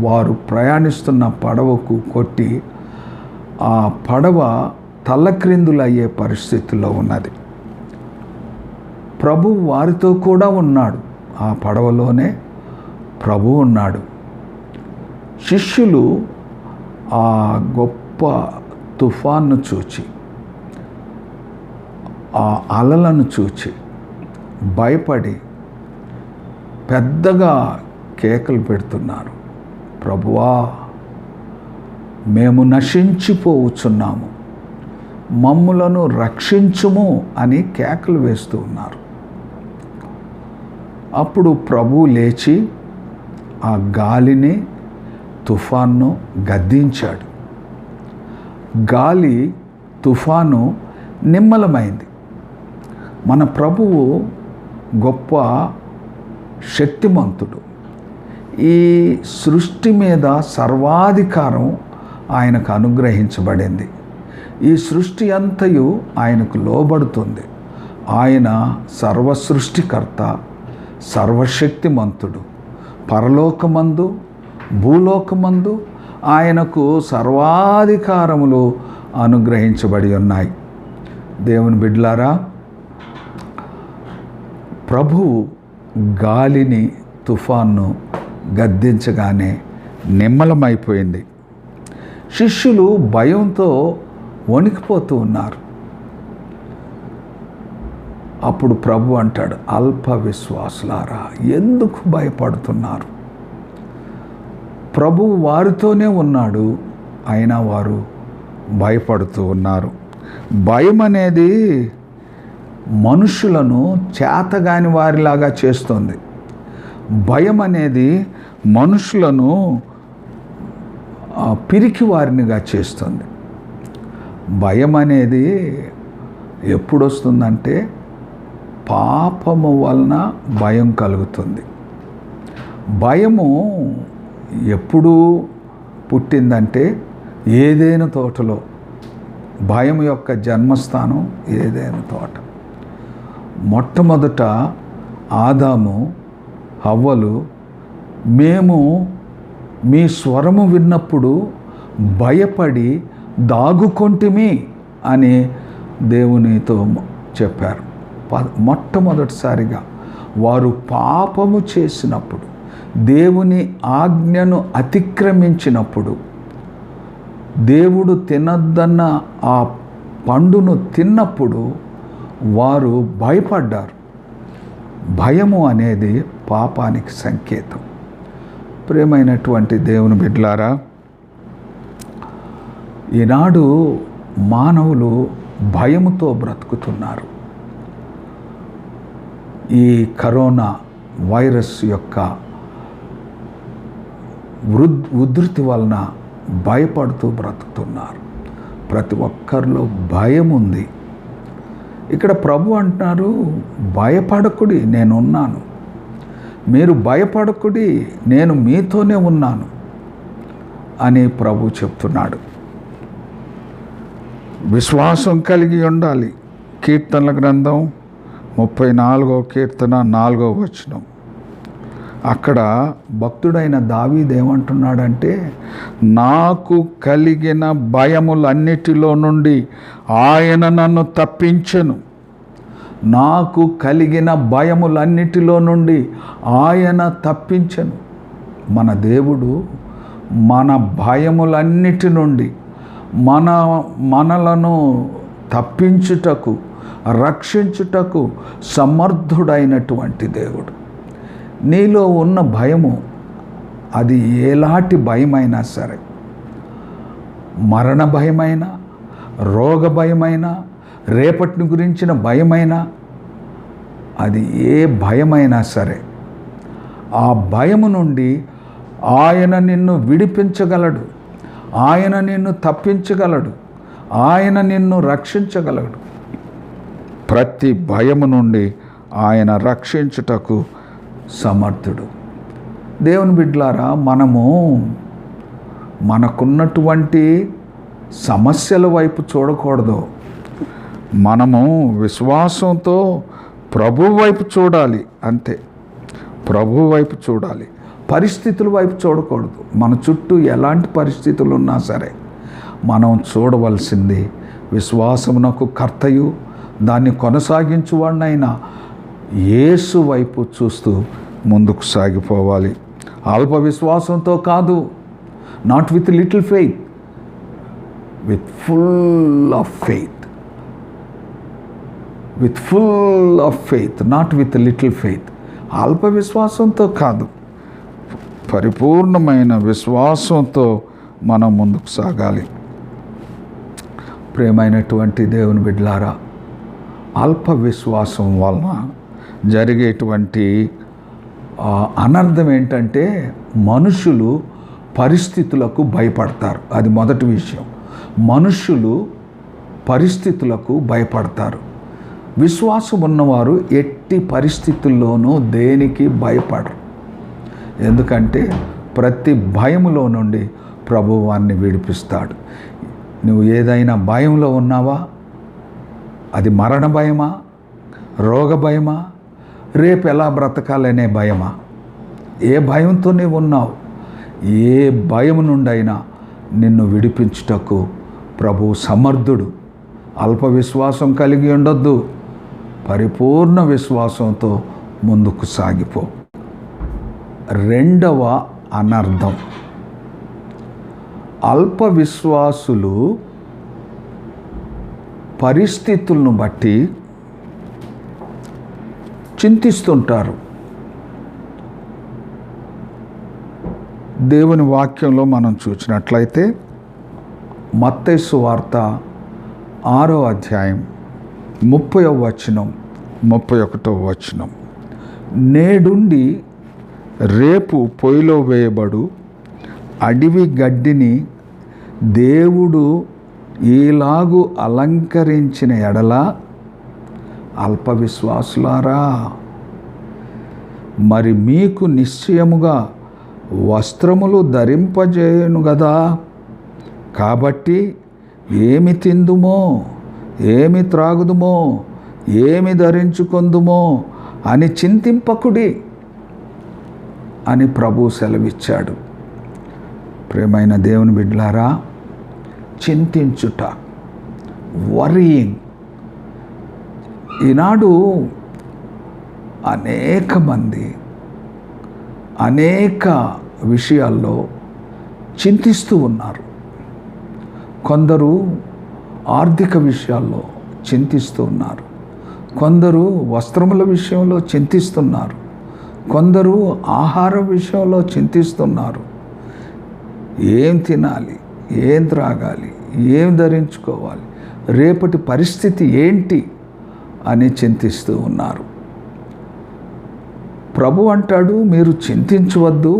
A: వారు ప్రయాణిస్తున్న పడవకు కొట్టి ఆ పడవ తల్లక్రిందులయ్యే పరిస్థితిలో ఉన్నది. ప్రభు వారితో కూడా ఉన్నాడు. ఆ పడవలోనే ప్రభు ఉన్నాడు. శిష్యులు ఆ గొప్ప తుఫాన్ను చూచి, ఆ అలలను చూచి భయపడి పెద్దగా కేకలు పెడుతున్నారు, ప్రభువా మేము నశించిపోవచ్చున్నాము, మమ్ములను రక్షించుము అని కేకలు వేస్తూ ఉన్నారు. అప్పుడు ప్రభువు లేచి ఆ గాలిని, తుఫాన్ను గద్దించాడు. గాలి, తుఫాను నిమ్మలమైంది. మన ప్రభువు గొప్ప శక్తిమంతుడు. ఈ సృష్టి మీద సర్వాధికారం ఆయనకు అనుగ్రహించబడింది. ఈ సృష్టి అంతయు ఆయనకు లోబడుతుంది. ఆయన సర్వ సృష్టికర్త, సర్వశక్తిమంతుడు. పరలోకమందు, భూలోకమందు ఆయనకు సర్వాధికారములు అనుగ్రహించబడి ఉన్నాయి. దేవుని బిడ్డలారా, ప్రభువు గాలిని, తుఫాన్ను గద్దించగానే నిమ్మలమైపోయింది. శిష్యులు భయంతో వణికిపోతూ ఉన్నారు. అప్పుడు ప్రభు అంటాడు, అల్ప విశ్వాసులారా ఎందుకు భయపడుతున్నారు? ప్రభువు వారితోనే ఉన్నాడు, అయినా వారు భయపడుతూ ఉన్నారు. భయం అనేది మనుషులను చేతగాని వారిలాగా చేస్తుంది. భయం అనేది మనుషులను పిరికి వారినిగా చేస్తుంది. భయం అనేది ఎప్పుడు వస్తుందంటే పాపము వలన భయం కలుగుతుంది. భయము ఎప్పుడు పుట్టిందంటే ఏదైనా తోటలో. భయం యొక్క జన్మస్థానం ఏదైనా తోట. మొట్టమొదట ఆదాము, హవ్వలు, మేము మీ స్వరము విన్నప్పుడు భయపడి దాగుకొంటిమి అని దేవునితో చెప్పారు. మొట్టమొదటిసారిగా వారు పాపము చేసినప్పుడు, దేవుని ఆజ్ఞను అతిక్రమించినప్పుడు, దేవుడు తినద్దన్న ఆ పండును తిన్నప్పుడు వారు భయపడ్డారు. భయము అనేది పాపానికి సంకేతం. ప్రియమైనటువంటి దేవుని బిడ్డలారా, ఈనాడు మానవులు భయముతో బ్రతుకుతున్నారు. ఈ కరోనా వైరస్ యొక్క ఉధృతి వలన భయపడుతూ బ్రతుకుతున్నారు. ప్రతి ఒక్కరిలో భయం ఉంది. ఇక్కడ ప్రభు అంటున్నారు, భయపడకుడి, నేనున్నాను. మీరు భయపడకుడి, నేను మీతోనే ఉన్నాను అని ప్రభు చెప్తున్నాడు. విశ్వాసం కలిగి ఉండాలి. కీర్తనల గ్రంథం 34వ కీర్తన 4వ వచనం. అక్కడ భక్తుడైన దావీదు ఏమంటున్నాడంటే, నాకు కలిగిన భయములన్నిటిలో నుండి ఆయన నన్ను తప్పించెను. నాకు కలిగిన భయములన్నిటిలో నుండి ఆయన తప్పించెను. మన దేవుడు మన భయములన్నిటి నుండి మనలను తప్పించుటకు, రక్షించుటకు సమర్థుడైనటువంటి దేవుడు. నీలో ఉన్న భయము అది ఎలాంటి భయమైనా సరే, మరణ భయమైనా, రోగ భయమైనా, రేపటిని గురించిన భయమైనా, అది ఏ భయమైనా సరే, ఆ భయము నుండి ఆయన నిన్ను విడిపించగలడు, ఆయన నిన్ను తప్పించగలడు, ఆయన నిన్ను రక్షించగలడు. ప్రతి భయము నుండి ఆయన రక్షించుటకు సమర్థుడు. దేవుని బిడ్డలారా, మనకున్నటువంటి సమస్యల వైపు చూడకూడదు. మనము విశ్వాసంతో ప్రభు వైపు చూడాలి. అంతే, ప్రభు వైపు చూడాలి. పరిస్థితుల వైపు చూడకూడదు. మన చుట్టూ ఎలాంటి పరిస్థితులు ఉన్నా సరే మనం చూడవలసింది విశ్వాసమునకు కర్తయు దాన్ని కొనసాగించువాడినైనా యేసు వైపు చూస్తూ ముందుకు సాగిపోవాలి. అల్ప విశ్వాసంతో కాదు, not with little faith, with full of faith. With full of faith, not with little faith. అల్ప విశ్వాసంతో కాదు, పరిపూర్ణమైన విశ్వాసంతో మనం ముందుకు సాగాలి. ప్రియమైనటువంటి దేవుని బిడ్డలారా, అల్ప విశ్వాసం వలన జరిగేటువంటి అనర్థం ఏంటంటే మనుషులు పరిస్థితులకు భయపడతారు. అది మొదటి విషయం. మనుషులు పరిస్థితులకు భయపడతారు. విశ్వాసం ఉన్నవారు ఎట్టి పరిస్థితుల్లోనూ దేనికి భయపడరు. ఎందుకంటే ప్రతి భయములో నుండి ప్రభువు వారిని విడిపిస్తాడు. నువ్వు ఏదైనా భయంలో ఉన్నావా? అది మరణ భయమా, రోగ భయమా, రేపు ఎలా బ్రతకాలనే భయమా? ఏ భయంతో నీవు ఉన్నావు? ఏ భయం నుండైనా నిన్ను విడిపించుటకు ప్రభువు సమర్థుడు. అల్ప విశ్వాసం కలిగి ఉండొద్దు, పరిపూర్ణ విశ్వాసంతో ముందుకు సాగిపో. రెండవ అనర్థం, అల్ప విశ్వాసులు పరిస్థితులను బట్టి చింతిస్తుంటారు. దేవుని వాక్యంలో మనం చూసినట్లయితే మత్తయి సువార్త 6వ అధ్యాయం 30వ వచనం 31వ వచనం, నేడుండి రేపు పొయ్యిలో వేయబడు అడవి గడ్డిని దేవుడు ఈలాగు అలంకరించిన ఎడల అల్ప విశ్వాసులారా, మరి మీకు నిశ్చయముగా వస్త్రములు ధరింపజేయను గదా. కాబట్టి ఏమి తిందుమో, ఏమి త్రాగుదుమో, ఏమి ధరించుకొందుమో అని చింతింపకుడి అని ప్రభు సెలవిచ్చాడు. ప్రియమైన దేవుని బిడ్డలారా, చింతించుట, వరీయింగ్. ఈనాడు అనేక మంది అనేక విషయాల్లో చింతిస్తూ ఉన్నారు. కొందరు ఆర్థిక విషయాల్లో చింతిస్తూ ఉన్నారు, కొందరు వస్త్రముల విషయంలో చింతిస్తున్నారు, కొందరు ఆహార విషయంలో చింతిస్తున్నారు. ఏం తినాలి, ఏం త్రాగాలి, ఏం ధరించుకోవాలి, రేపటి పరిస్థితి ఏంటి అని చింతిస్తూ ఉన్నారు. ప్రభు అంటాడు, మీరు చింతించవద్దు.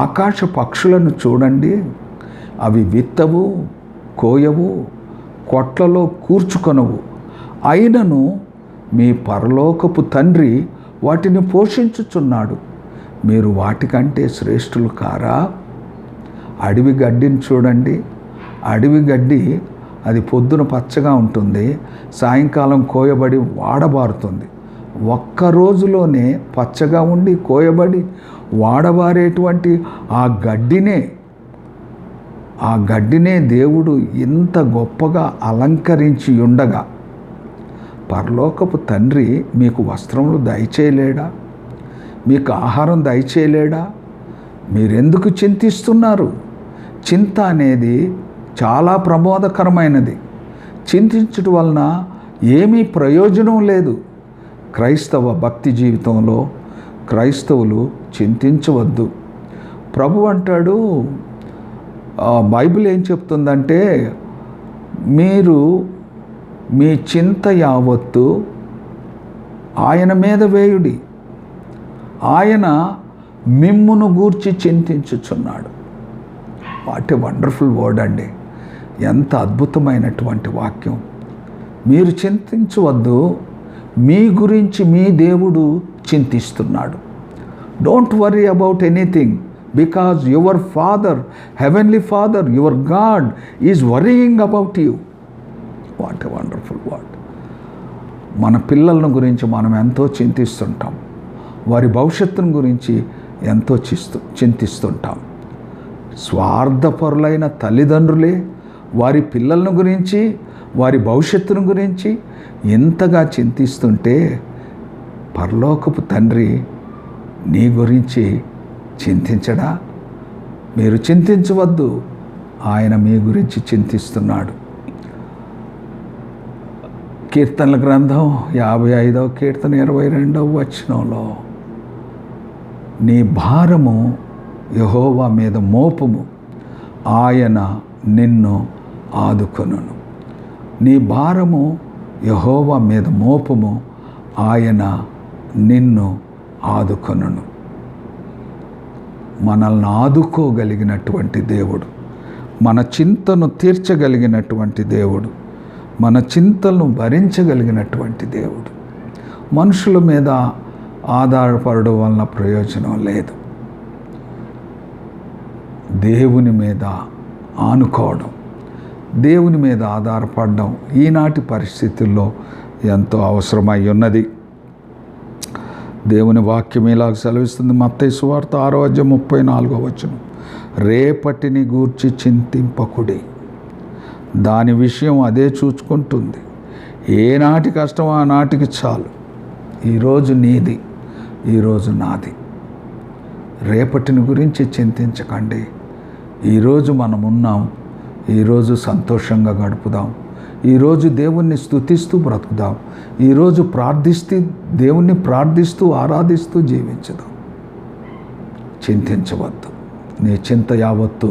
A: ఆకాశ పక్షులను చూడండి, అవి విత్తవు, కోయవు, కొట్లలో కూర్చుకొనవు, అయినను మీ పరలోకపు తండ్రి వాటిని పోషించుచున్నాడు. మీరు వాటికంటే శ్రేష్ఠులు కారా? అడవి గడ్డిని చూడండి. అడవి గడ్డి అది పొద్దున పచ్చగా ఉంటుంది, సాయంకాలం కోయబడి వాడబారుతుంది. ఒక్క రోజులోనే పచ్చగా ఉండి కోయబడి వాడబారేటువంటి ఆ గడ్డినే దేవుడు ఇంత గొప్పగా అలంకరించి ఉండగా పరలోకపు తండ్రి మీకు వస్త్రములు దయచేయలేడా? మీకు ఆహారం దయచేయలేడా? మీరెందుకు చింతిస్తున్నారు? చింత అనేది చాలా ప్రమాదకరమైనది. చింతించడం వలన ఏమీ ప్రయోజనం లేదు. క్రైస్తవ భక్తి జీవితంలో క్రైస్తవులు చింతించవద్దు. ప్రభు అంటాడు, బైబిల్ ఏం చెప్తుందంటే, మీరు మీ చింత యావత్తు ఆయన మీద వేయుడి, ఆయన మిమ్మును గూర్చి చింతించుచున్నాడు. వాట్ ఏ వండర్ఫుల్ వర్డ్ అండి! ఎంత అద్భుతమైనటువంటి వాక్యం. మీరు చింతించవద్దు, మీ గురించి మీ దేవుడు చింతిస్తున్నాడు. Don't worry about anything, because your father, heavenly father, your God is worrying about you. What a wonderful word. మన పిల్లల గురించి మనం ఎంతో చింతిస్తుంటాం, వారి భవిష్యత్తును గురించి ఎంతో చింతిస్తుంటాం. స్వార్థపరులైన తల్లిదండ్రులే వారి పిల్లలను గురించి, వారి భవిష్యత్తును గురించి ఎంతగా చింతిస్తుంటే, పరలోకపు తండ్రి నీ గురించి చింతించడా? మీరు చింతించవద్దు, ఆయన మీ గురించి చింతిస్తున్నాడు. కీర్తనల గ్రంథం 55వ కీర్తన 22వ వచనంలో, నీ భారము యెహోవా మీద మోపుము, ఆయన నిన్ను ఆదుకొనును. నీ భారము యెహోవా మీద మోపుము, ఆయన నిన్ను ఆదుకొనును. మనల్ని ఆదుకోగలిగినటువంటి దేవుడు, మన చింతను తీర్చగలిగినటువంటి దేవుడు, మన చింతలను భరించగలిగినటువంటి దేవుడు. మనుషుల మీద ఆధారపడడం వలన ప్రయోజనం లేదు. దేవుని మీద ఆనుకోవడం, దేవుని మీద ఆధారపడడం ఈనాటి పరిస్థితుల్లో ఎంతో అవసరమై ఉన్నది. దేవుని వాక్యం ఇలాగ సెలవిస్తుంది. మత్తయి సువార్త 6:34 రేపటిని గూర్చి చింతింపకుడి, దాని విషయం అదే చూచుకుంటుంది. ఏనాటి కష్టం ఆ నాటికి చాలు. ఈరోజు నీది, ఈరోజు నాది. రేపటిని గురించి చింతించకండి. ఈరోజు మనం ఉన్నాం, ఈరోజు సంతోషంగా గడుపుదాం. ఈరోజు దేవుణ్ణి స్తుతిస్తూ బ్రతుకుదాం. ఈరోజు దేవుణ్ణి ప్రార్థిస్తూ ఆరాధిస్తూ జీవించుదాం. చింతించవద్దు. నీ చింత యావత్తు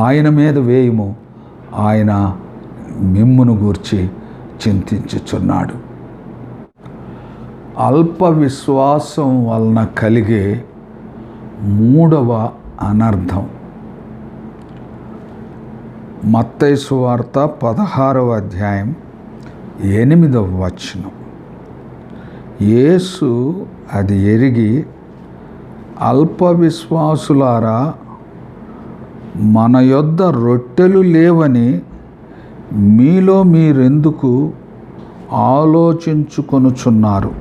A: ఆయన మీద వేయుము, ఆయన మిమ్మును గూర్చి చింతించుచున్నాడు. అల్ప విశ్వాసం వలన కలిగే మూడవ అనర్థం. మత్తయి సువార్త 16:8 యేసు అది ఎరిగి, అల్ప విశ్వాసులారా, మన యొద్ద రొట్టెలు లేవని మీలో మీరెందుకు ఆలోచించుకొనుచున్నారు?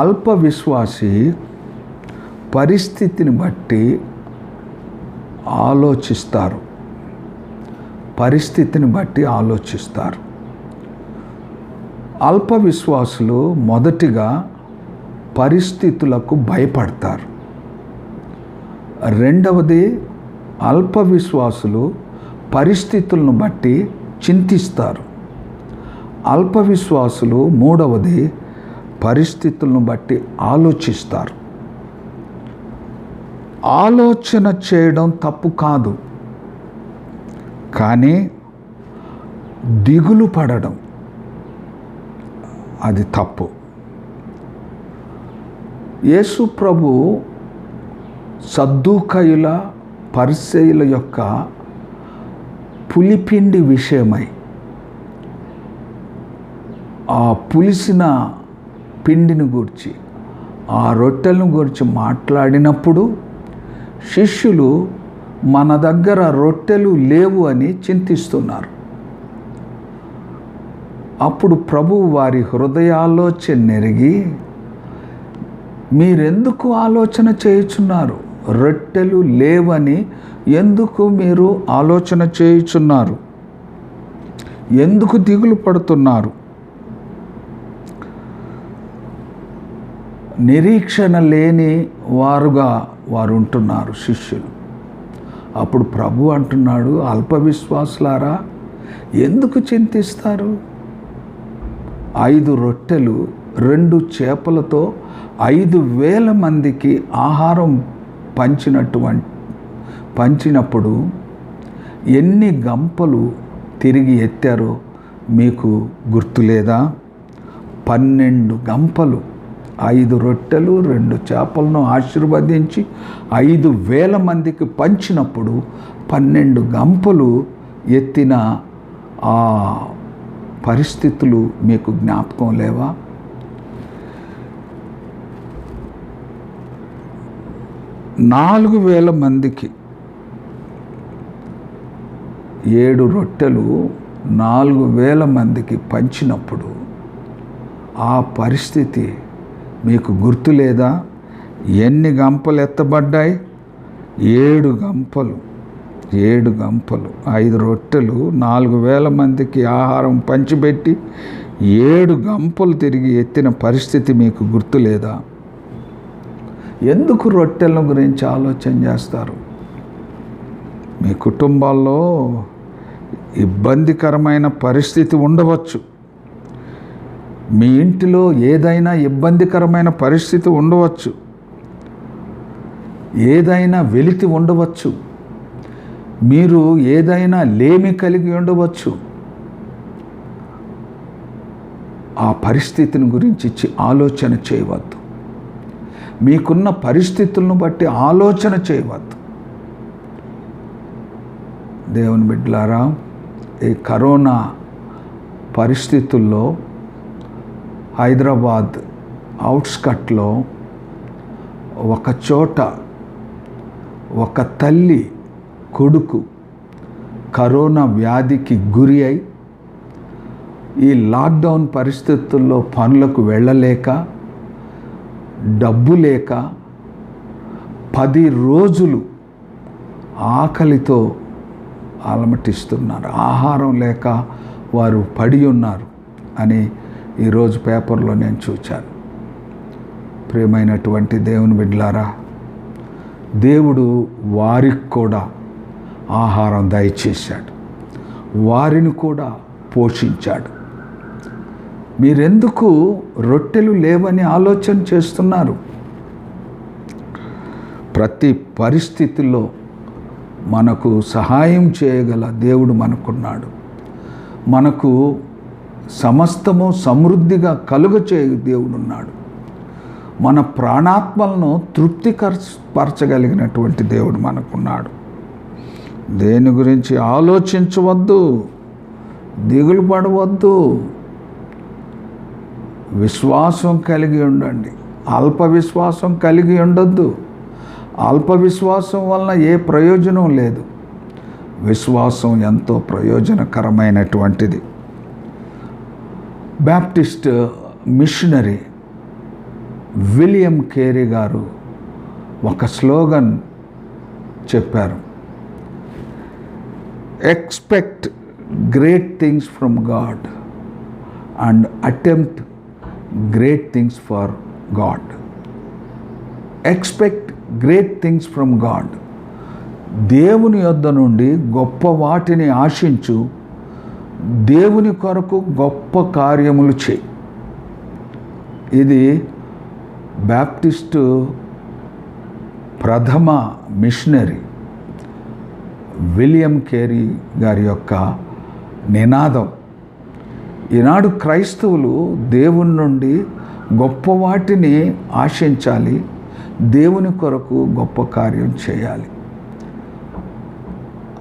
A: అల్ప విశ్వాసి పరిస్థితిని బట్టి ఆలోచిస్తారు. పరిస్థితిని బట్టి ఆలోచిస్తారు. అల్ప విశ్వాసులు మొదటిగా పరిస్థితులకు భయపడతారు. రెండవది, అల్ప విశ్వాసులు పరిస్థితులను బట్టి చింతిస్తారు. అల్ప విశ్వాసులు మూడవది, పరిస్థితులను బట్టి ఆలోచిస్తారు. ఆలోచన చేయడం తప్పు కాదు, కానీ దిగులు పడడం అది తప్పు. యేసు ప్రభు సద్దూకయుల పరిసయ్యుల యొక్క పులిపిండి విషయమై, ఆ పులిసిన పిండిని గూర్చి, ఆ రొట్టెలను గురించి మాట్లాడినప్పుడు శిష్యులు మన దగ్గర రొట్టెలు లేవు అని చింతిస్తున్నారు. అప్పుడు ప్రభువు వారి హృదయాలోచన ఎరిగి, మీరెందుకు ఆలోచన చేయుచున్నారు? రొట్టెలు లేవని ఎందుకు మీరు ఆలోచన చేయుచున్నారు? ఎందుకు దిగులు పడుతున్నారు? నిరీక్షణ లేని వారుగా వారు ఉంటున్నారు శిష్యులు. అప్పుడు ప్రభు అంటున్నాడు, అల్ప విశ్వాసులారా, ఎందుకు చింతిస్తారు? 5 రొట్టెలు 2 చేపలతో 5,000 మందికి ఆహారం పంచినప్పుడు ఎన్ని గంపలు తిరిగి ఎత్తారో మీకు గుర్తులేదా? 12 గంపలు. 5 రొట్టెలు 2 చేపలను ఆశీర్వదించి 5,000 మందికి పంచినప్పుడు 12 గంపలు ఎత్తిన ఆ పరిస్థితులు మీకు జ్ఞాపకం లేవా? నాలుగు 4,000 మందికి 7 రొట్టెలు 4,000 మందికి పంచినప్పుడు ఆ పరిస్థితి మీకు గుర్తులేదా? ఎన్ని గంపలు ఎత్తబడ్డాయి? 7 గంపలు. 5 రొట్టెలు 4,000 మందికి ఆహారం పంచిపెట్టి 7 గంపలు తిరిగి ఎత్తిన పరిస్థితి మీకు గుర్తులేదా? ఎందుకు రొట్టెల గురించి ఆలోచన చేస్తారు? మీ కుటుంబాల్లో ఇబ్బందికరమైన పరిస్థితి ఉండవచ్చు. మీ ఇంటిలో ఏదైనా ఇబ్బందికరమైన పరిస్థితి ఉండవచ్చు. ఏదైనా వెలితి ఉండవచ్చు, మీరు ఏదైనా లేమి కలిగి ఉండవచ్చు. ఆ పరిస్థితిని గురించి ఆలోచన చేయవద్దు. మీకున్న పరిస్థితులను బట్టి ఆలోచన చేయవద్దు. దేవుని బిడ్డలారా, ఈ కరోనా పరిస్థితుల్లో హైదరాబాద్ అవుట్స్కట్లో ఒక చోట ఒక తల్లి కొడుకు కరోనా వ్యాధికి గురి అయి ఈ లాక్డౌన్ పరిస్థితుల్లో పనులకు వెళ్ళలేక, డబ్బు లేక 10 రోజులు ఆకలితో అలమటిస్తున్నారు. ఆహారం లేక వారు పడి ఉన్నారు అని ఈరోజు పేపర్లో నేను చూశాను. ప్రియమైనటువంటి దేవుని బిడ్డలారా, దేవుడు వారికి కూడా ఆహారం దయచేశాడు, వారిని కూడా పోషించాడు. మీరెందుకు రొట్టెలు లేవని ఆలోచన చేస్తున్నారు? ప్రతి పరిస్థితుల్లో మనకు సహాయం చేయగల దేవుడు మనకున్నాడు. మనకు సమస్తము సమృద్ధిగా కలుగచేయ దేవుడు ఉన్నాడు. మన ప్రాణాత్మలను తృప్తిపరచగలిగినటువంటి దేవుడు మనకున్నాడు. దేని గురించి ఆలోచించవద్దు, దిగులు పడవద్దు. విశ్వాసం కలిగి ఉండండి. అల్ప విశ్వాసం కలిగి ఉండొద్దు. అల్ప విశ్వాసం వలన ఏ ప్రయోజనం లేదు. విశ్వాసం ఎంతో ప్రయోజనకరమైనటువంటిది. బ్యాప్టిస్ట్ మిషనరీ విలియం కేరీ గారు ఒక స్లోగన్ చెప్పారు, expect great things from God and attempt great things for God. Expect great things from God. దేవుని యొద్ద నుండి గొప్ప వాటిని ఆశించు, దేవుని కొరకు గొప్ప కార్యములు చేయి. ఇది బ్యాప్టిస్టు ప్రథమ మిషనరీ విలియం కేరీ గారి యొక్క నినాదం. ఈనాడు క్రైస్తవులు దేవుని నుండి గొప్ప వాటిని ఆశించాలి, దేవుని కొరకు గొప్ప కార్యం చేయాలి.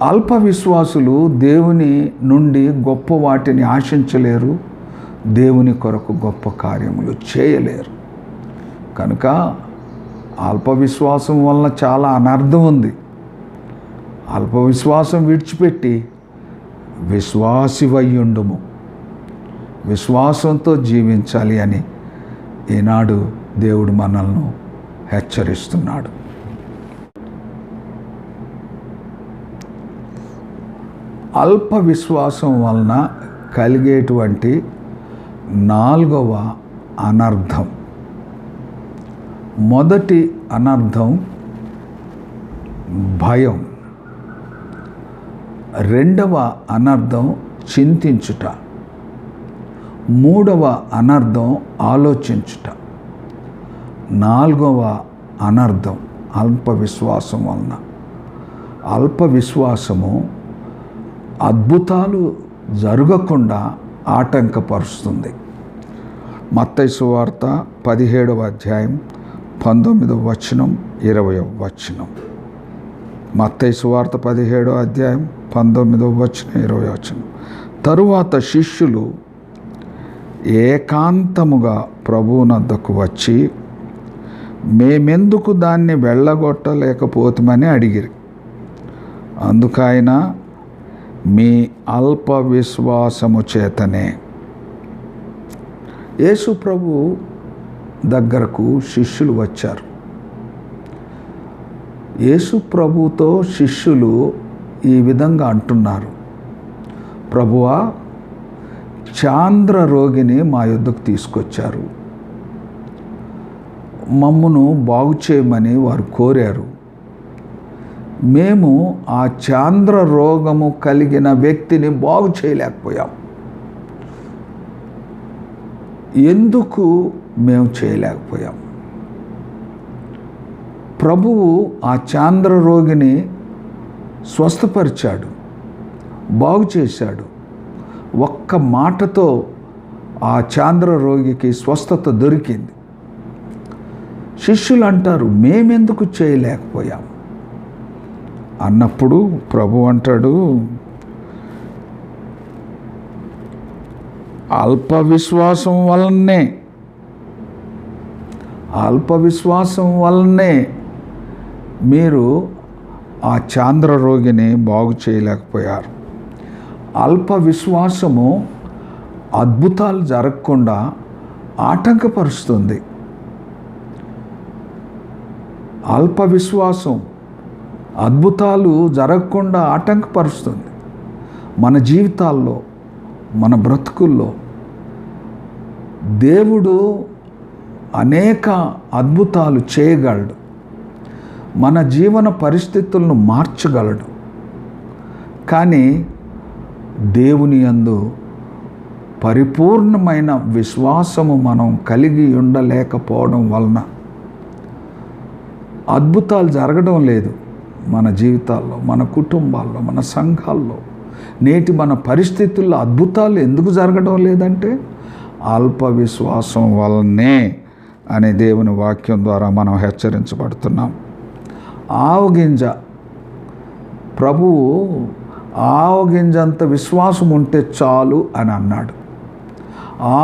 A: అల్ప విశ్వాసులు దేవుని నుండి గొప్ప వాటిని ఆశించలేరు, దేవుని కొరకు గొప్ప కార్యములు చేయలేరు. కనుక అల్ప విశ్వాసం వలన చాలా అనర్థం ఉంది. అల్ప విశ్వాసం విడిచిపెట్టి విశ్వాసివయ్యుండుము, విశ్వాసంతో జీవించాలి అని ఈనాడు దేవుడు మనల్ని హెచ్చరిస్తున్నాడు. అల్ప విశ్వాసం వలన కలిగేటువంటి 4వ అనర్థం. మొదటి అనర్థం భయం. 2వ అనర్థం చింతించుట. 3వ అనర్థం ఆలోచించుట. 4వ అనర్థం అల్ప విశ్వాసం వలన. అల్ప విశ్వాసము అద్భుతాలు జరగకుండా ఆటంకపరుస్తుంది. మత్తయి సువార్త 17వ అధ్యాయం 19వ వచనం 20వ వచనం. మత్తయి సువార్త 17వ అధ్యాయం 19వ వచనం 20వ వచనం. తరువాత శిష్యులు ఏకాంతముగా ప్రభువునద్దకు వచ్చి, మేమెందుకు దాన్ని వెళ్ళగొట్టలేకపోతామని అడిగిరి. అందుకైన మీ అల్ప విశ్వాసము చేతనే. యేసు ప్రభు దగ్గరకు శిష్యులు వచ్చారు. యేసు ప్రభుతో శిష్యులు ఈ విధంగా అంటున్నారు, ప్రభువా, చాంద్ర రోగిని మా యొద్దకు తీసుకొచ్చారు, మమ్మును బాగు చేయమని వారు కోరారు. మేము ఆ చాంద్ర రోగము కలిగిన వ్యక్తిని బాగు చేయలేకపోయాం. ఎందుకు మేము చేయలేకపోయాం? ప్రభువు ఆ చాంద్ర రోగిని స్వస్థపరిచాడు, బాగు చేశాడు. ఒక్క మాటతో ఆ చాంద్ర రోగికి స్వస్థత దొరికింది. శిష్యులు అంటారు, మేమెందుకు చేయలేకపోయాం అన్నప్పుడు ప్రభు అంటాడు, అల్ప విశ్వాసం వలనే మీరు ఆ చాంద్ర రోగిని బాగు చేయలేకపోయారు. అల్ప విశ్వాసము అద్భుతాలు జరగకుండా ఆటంకపరుస్తుంది. అల్ప విశ్వాసం అద్భుతాలు జరగకుండా ఆటంకపరుస్తుంది. మన జీవితాల్లో, మన బ్రతుకుల్లో దేవుడు అనేక అద్భుతాలు చేయగలడు. మన జీవన పరిస్థితులను మార్చగలడు. కానీ దేవుని యందు పరిపూర్ణమైన విశ్వాసము మనం కలిగి ఉండలేకపోవడం వలన అద్భుతాలు జరగడం లేదు. మన జీవితాల్లో, మన కుటుంబాల్లో, మన సంఘాల్లో నేటి మన పరిస్థితుల్లో అద్భుతాలు ఎందుకు జరగడం లేదంటే అల్ప విశ్వాసం వలనే అనే దేవుని వాక్యం ద్వారా మనం హెచ్చరించబడుతున్నాం. ఆవగింజ, ప్రభువు ఆవగింజంత విశ్వాసం ఉంటే చాలు అని అన్నాడు.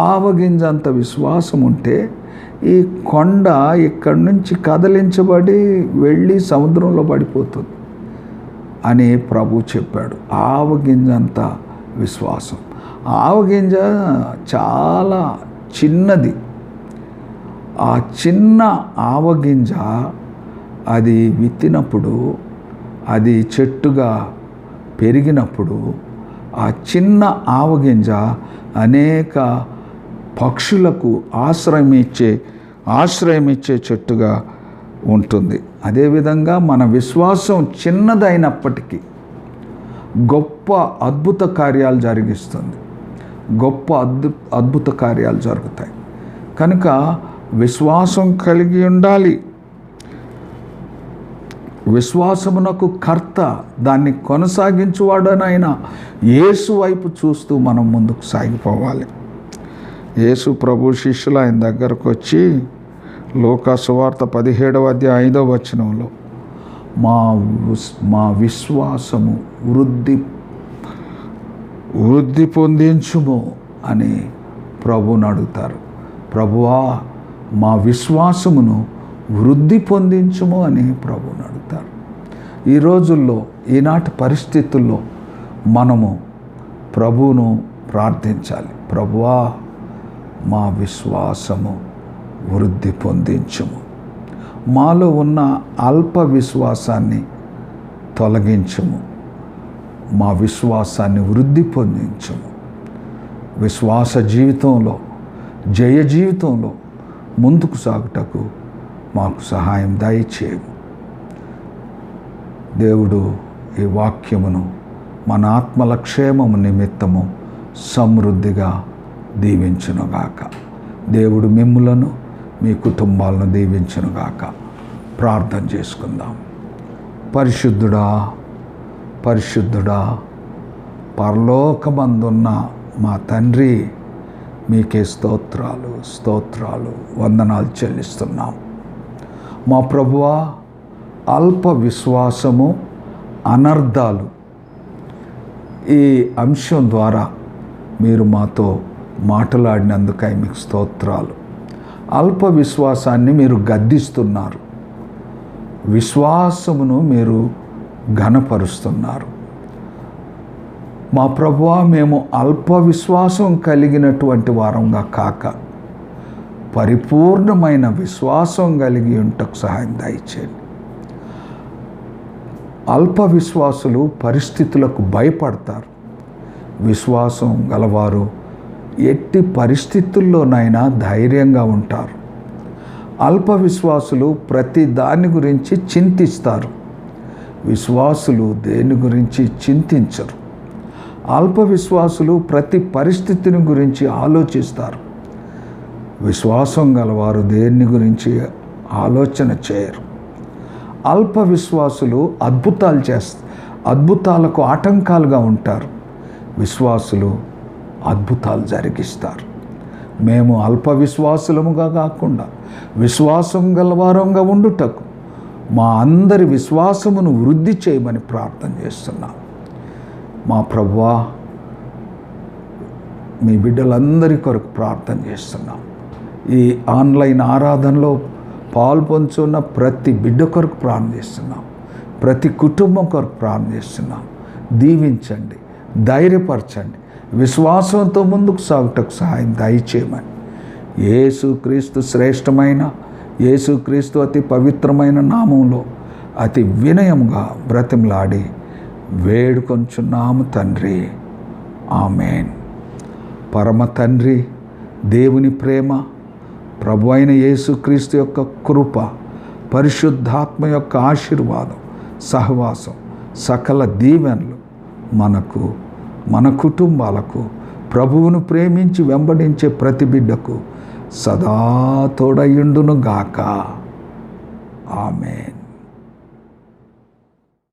A: ఆవగింజంత విశ్వాసం ఉంటే ఈ కొండ ఇక్కడి నుంచి కదిలించబడి వెళ్ళి సముద్రంలో పడిపోతుంది అని ప్రభు చెప్పాడు. ఆవగింజంత విశ్వాసం. ఆవగింజ చాలా చిన్నది. ఆ చిన్న ఆవగింజ అది విత్తినప్పుడు, అది చెట్టుగా పెరిగినప్పుడు ఆ చిన్న ఆవగింజ అనేక పక్షులకు ఆశ్రయం ఇచ్చే చెట్టుగా ఉంటుంది. అదేవిధంగా మన విశ్వాసం చిన్నదైనప్పటికీ గొప్ప అద్భుత కార్యాలు జరిగిస్తుంది. గొప్ప అద్భుత కార్యాలు జరుగుతాయి. కనుక విశ్వాసం కలిగి ఉండాలి. విశ్వాసమునకు కర్త, దాన్ని కొనసాగించువాడనైన యేసు వైపు చూస్తూ మనం ముందుకు సాగిపోవాలి. యేసు ప్రభు శిష్యులు ఆయన దగ్గరకు వచ్చి లూకా సువార్త 17వ అధ్యాయం 5వ వచనంలో మా విశ్వాసము వృద్ధి పొందించుము అని ప్రభువుని అడుగుతారు. ప్రభువా, మా విశ్వాసమును వృద్ధి పొందించుము అని ప్రభువుని అడుగుతారు. ఈ రోజుల్లో, ఈనాటి పరిస్థితుల్లో మనము ప్రభువును ప్రార్థించాలి. ప్రభువా, మా విశ్వాసము వృద్ధి పొందించుము. మాలో ఉన్న అల్ప విశ్వాసాన్ని తొలగించుము. మా విశ్వాసాన్ని వృద్ధి పొందించుము. విశ్వాస జీవితంలో, జయ జీవితంలో ముందుకు సాగుటకు మాకు సహాయం దయచేయము. దేవుడు ఈ వాక్యమును మన ఆత్మల క్షేమము నిమిత్తము సమృద్ధిగా దీవించునుగాక. దేవుడు మిమ్ములను, మీ కుటుంబాలను దీవించునుగాక. ప్రార్థన చేసుకుందాం. పరిశుద్ధుడా, పరిశుద్ధుడా, పరలోకమందున్న మా తండ్రి, మీకే స్తోత్రాలు వందనాలు చెల్లిస్తున్నాం. మా ప్రభువా, అల్ప విశ్వాసము, అనర్థాలు, ఈ అంశం ద్వారా మీరు మాతో మాట్లాడినందుకై మీకు స్తోత్రాలు. అల్ప విశ్వాసాన్ని మీరు గద్దిస్తున్నారు, విశ్వాసమును మీరు ఘనపరుస్తున్నారు. మా ప్రభువా, మేము అల్ప విశ్వాసం కలిగినటువంటి వారంగా కాక పరిపూర్ణమైన విశ్వాసం కలిగి ఉంటకు సహాయం దయచేయండి. అల్ప విశ్వాసులు పరిస్థితులకు భయపడతారు. విశ్వాసం గలవారు ఎట్టి పరిస్థితుల్లోనైనా ధైర్యంగా ఉంటారు. అల్ప విశ్వాసులు ప్రతి దాని గురించి చింతిస్తారు. విశ్వాసులు దేని గురించి చింతించరు. అల్ప విశ్వాసులు ప్రతి పరిస్థితిని గురించి ఆలోచిస్తారు. విశ్వాసం గలవారు దేన్ని గురించి ఆలోచన చేయరు. అల్ప విశ్వాసులు అద్భుతాలకు ఆటంకాలుగా ఉంటారు. విశ్వాసులు అద్భుతాలు జరిగిస్తారు. మేము అల్ప విశ్వాసులముగా కాకుండా విశ్వాసం గలవారంగా ఉండుటకు మా అందరి విశ్వాసమును వృద్ధి చేయమని ప్రార్థన చేస్తున్నాం. మా ప్రభువా, మీ బిడ్డలందరి కొరకు ప్రార్థన చేస్తున్నాం. ఈ ఆన్లైన్ ఆరాధనలో పాల్పంచున్న ప్రతి బిడ్డ కొరకు ప్రార్థన చేస్తున్నాం. ప్రతి కుటుంబం కొరకు ప్రార్థన చేస్తున్నాం. దీవించండి, ధైర్యపరచండి, విశ్వాసంతో ముందుకు సాగుటకు సహాయం దయచేయమని యేసుక్రీస్తు శ్రేష్టమైన, యేసుక్రీస్తు అతి పవిత్రమైన నామంలో అతి వినయంగా బ్రతిమలాడి వేడుకొంచున్నాము తండ్రి. ఆమేన్. పరమ తండ్రి దేవుని ప్రేమ, ప్రభు అయిన యేసుక్రీస్తు యొక్క కృప, పరిశుద్ధాత్మ యొక్క ఆశీర్వాదం, సహవాసం, సకల దీవెనలు మనకు, మన కుటుంబాలకు, ప్రభువును ప్రేమించి వెంబడించే ప్రతి బిడ్డకు సదా తోడయుండును గాక. ఆమేన్.